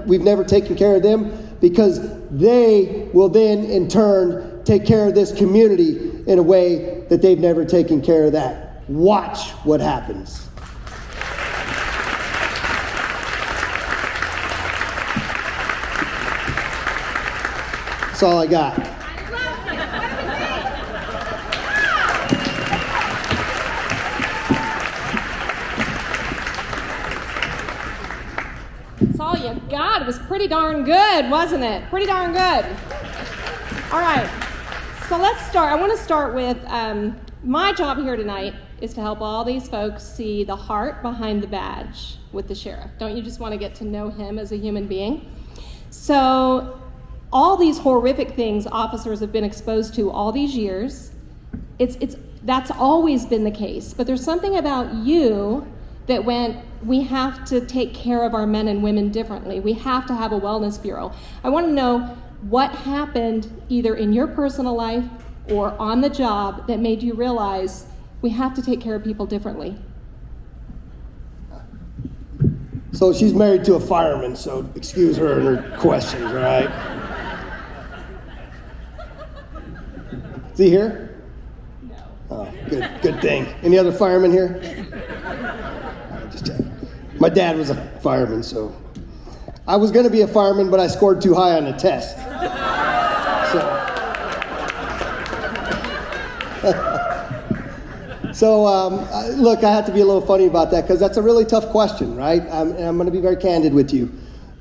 we've never taken care of them, because they will then in turn take care of this community in a way that they've never taken care of that. Watch what happens. That's all I got. That's all you got. It was pretty darn good, wasn't it? Pretty darn good. All right. So let's start. I want to start with my job here tonight is to help all these folks see the heart behind the badge with the sheriff. Don't you just want to get to know him as a human being? So all these horrific things officers have been exposed to all these years, that's always been the case. But there's something about you that we have to take care of our men and women differently. We have to have a wellness bureau. I want to know what happened either in your personal life or on the job that made you realize we have to take care of people differently. So she's married to a fireman, so excuse her and her questions, all right? Is he here? No. Oh, good thing. Any other firemen here? Just checking. My dad was a fireman, so I was going to be a fireman, but I scored too high on the test. Look, I have to be a little funny about that because that's a really tough question, right? And I'm going to be very candid with you.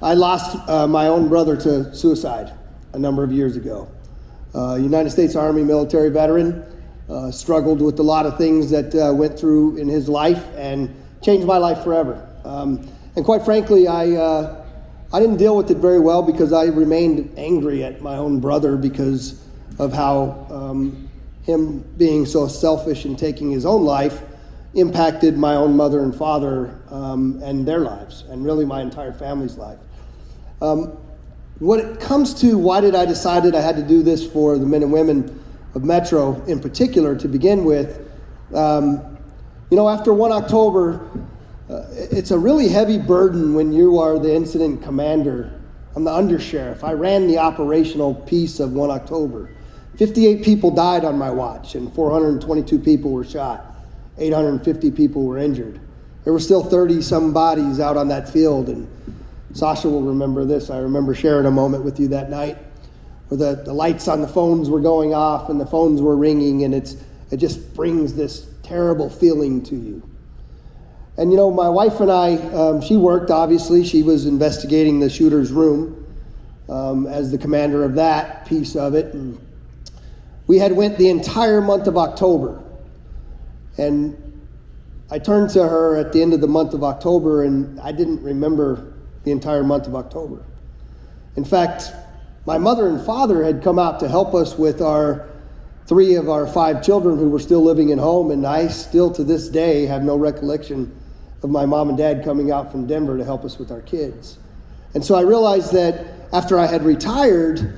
I lost my own brother to suicide a number of years ago. United States Army military veteran, struggled with a lot of things that went through in his life and changed my life forever. And quite frankly, I didn't deal with it very well because I remained angry at my own brother because of how him being so selfish and taking his own life impacted my own mother and father and their lives, and really my entire family's life. When it comes to why did I decide I had to do this for the men and women of Metro in particular to begin with, after 1 October, it's a really heavy burden when you are the incident commander. I'm the undersheriff. I ran the operational piece of 1 October. 58 people died on my watch, and 422 people were shot. 850 people were injured. There were still 30-some bodies out on that field, and Sasha will remember this. I remember sharing a moment with you that night where the lights on the phones were going off and the phones were ringing, and it just brings this terrible feeling to you. And my wife and I, she worked, obviously. She was investigating the shooter's room as the commander of that piece of it. And we had went the entire month of October. And I turned to her at the end of the month of October, and I didn't remember the entire month of October. In fact, my mother and father had come out to help us with 3 of our 5 children who were still living at home, and I still to this day have no recollection of my mom and dad coming out from Denver to help us with our kids. And so I realized that after I had retired,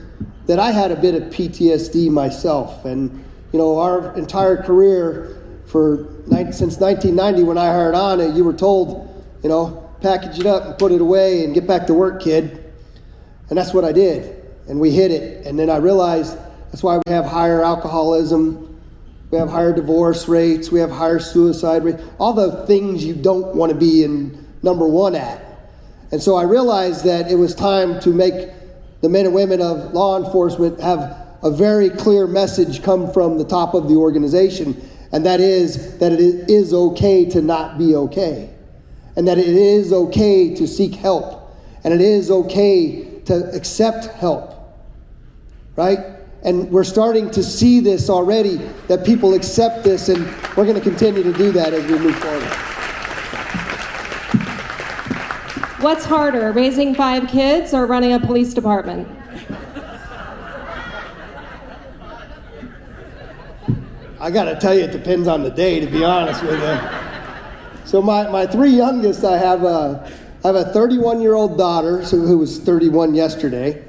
that I had a bit of PTSD myself. And, our entire career since 1990 when I hired on, you were told, package it up and put it away and get back to work, kid. And that's what I did. And we hit it. And then I realized that's why we have higher alcoholism, we have higher divorce rates, we have higher suicide rates, all the things you don't want to be in number 1 at. And so I realized that it was time to make the men and women of law enforcement have a very clear message come from the top of the organization, and that is that it is okay to not be okay, and that it is okay to seek help, and it is okay to accept help, right? And we're starting to see this already, that people accept this, and we're going to continue to do that as we move forward. What's harder, raising 5 kids or running a police department? I got to tell you, it depends on the day, to be honest with you. So my 3 youngest, I have a 31-year-old daughter who was 31 yesterday.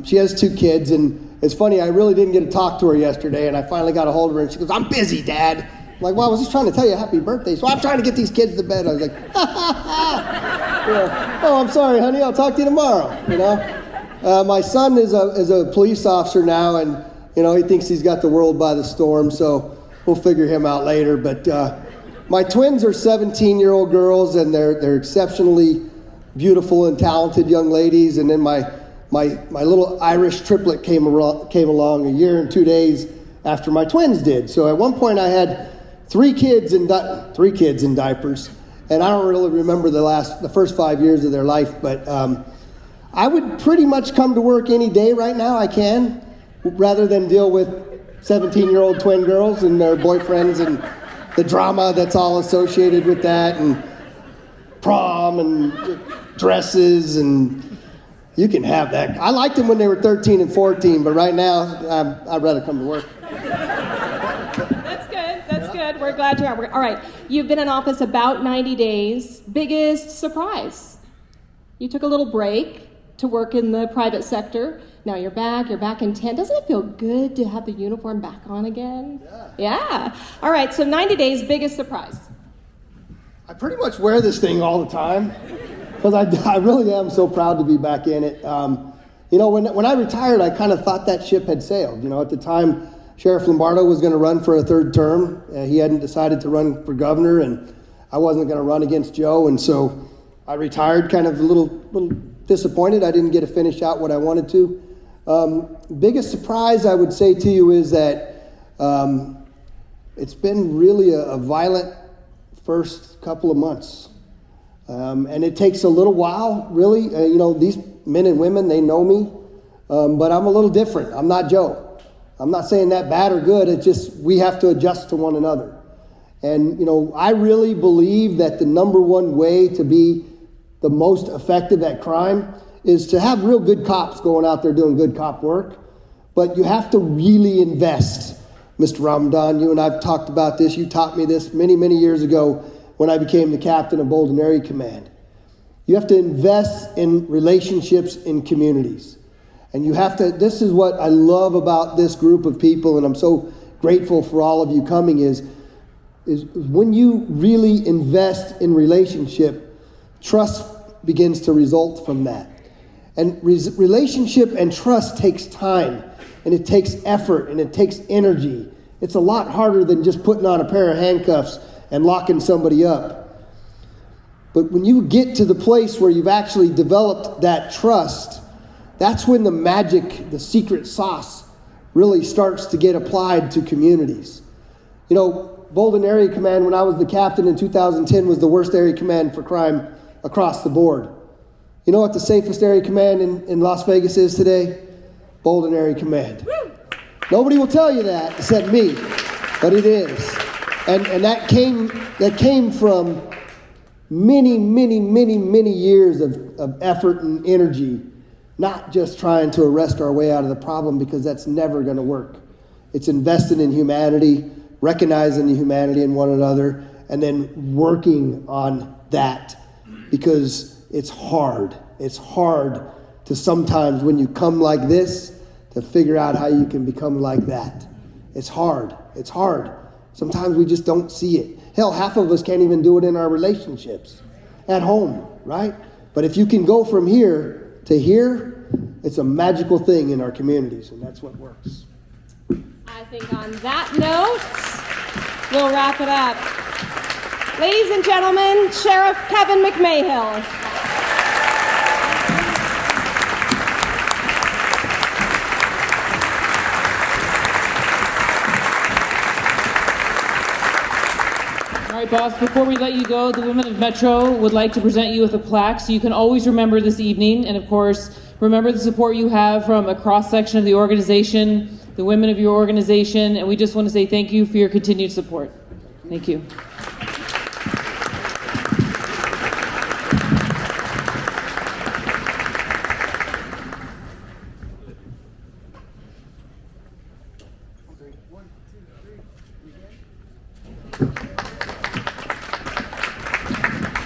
She has 2 kids, and it's funny, I really didn't get to talk to her yesterday, and I finally got a hold of her, and she goes, "I'm busy, Dad." I'm like, "Well, I was just trying to tell you happy birthday, so I'm trying to get these kids to bed." I was like, "Oh, I'm sorry, honey, I'll talk to you tomorrow," My son is a police officer now, and, he thinks he's got the world by the storm, so we'll figure him out later. But my twins are 17-year-old girls, and they're exceptionally beautiful and talented young ladies, and then my little Irish triplet came along a year and 2 days after my twins did. So at one point I had 3 kids in diapers, and I don't really remember the first 5 years of their life, but I would pretty much come to work any day right now. I can. rather than deal with 17-year-old twin girls and their boyfriends and the drama that's all associated with that, and prom and dresses, and you can have that. I liked them when they were 13 and 14, but right now, I'd rather come to work. That's good. That's good. We're glad you're at work. All right. You've been in office about 90 days. Biggest surprise? You took a little break to work in the private sector. Now you're back in 10. Doesn't it feel good to have the uniform back on again? Yeah. All right, so 90 days, biggest surprise. I pretty much wear this thing all the time because I really am so proud to be back in it. You know, when I retired, I kind of thought that ship had sailed. You know, at the time, Sheriff Lombardo was going to run for a third term. He hadn't decided to run for governor, and I wasn't going to run against Joe, and so I retired kind of a little disappointed. I didn't get to finish out what I wanted to. Biggest surprise I would say to you is that it's been really a violent first couple of months. And it takes a little while, really. You know, these men and women, they know me, but I'm a little different. I'm not Joe. I'm not saying that bad or good. It's just we have to adjust to one another. And, you know, I really believe that the number one way to be the most effective at crime is to have real good cops going out there doing good cop work. But you have to really invest. Mr. Ramadan, you and I've talked about this. You taught me this many, many years ago when I became the captain of Bolden Area Command. You have to invest in relationships in communities. And you have to, this is what I love about this group of people, and I'm so grateful for all of you coming, is when you really invest in relationship, trust begins to result from that. And relationship and trust takes time, and it takes effort, and it takes energy. It's a lot harder than just putting on a pair of handcuffs and locking somebody up. But when you get to the place where you've actually developed that trust, that's when the magic, the secret sauce, really starts to get applied to communities. You know, Bolden Area Command, when I was the captain in 2010, was the worst area command for crime across the board. You know what the safest area command in Las Vegas is today? Bolden Area Command. Woo! Nobody will tell you that except me, but it is. And that came from many years of effort and energy, not just trying to arrest our way out of the problem, because that's never going to work. It's investing in humanity, recognizing the humanity in one another, and then working on that, because it's hard. It's hard to sometimes, when you come like this, to figure out how you can become like that. It's hard. It's hard. Sometimes we just don't see it. Hell, half of us can't even do it in our relationships at home, right? But if you can go from here to here, it's a magical thing in our communities, and that's what works. I think on that note, we'll wrap it up. Ladies and gentlemen, Sheriff Kevin McMahill. All right, boss, before we let you go, the women of Metro would like to present you with a plaque so you can always remember this evening. And of course, remember the support you have from a cross-section of the organization, the women of your organization, and we just want to say thank you for your continued support. Thank you.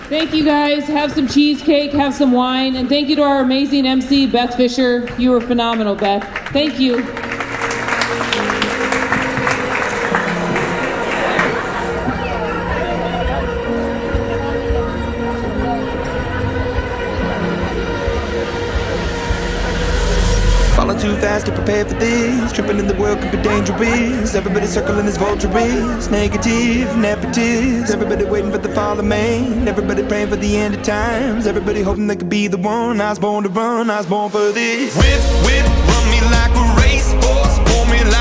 Thank you guys. Have some cheesecake, have some wine, and thank you to our amazing MC, Beth Fisher. You were phenomenal, Beth. Thank you. Falling too fast to prepare for this. Tripping in the world could be dangerous. Everybody circling as vultures. Negative, negatives. Everybody waiting for the fall of man. Everybody praying for the end of times. Everybody hoping they could be the one. I was born to run, I was born for this. Whip, whip, run me like a racehorse. Pull me like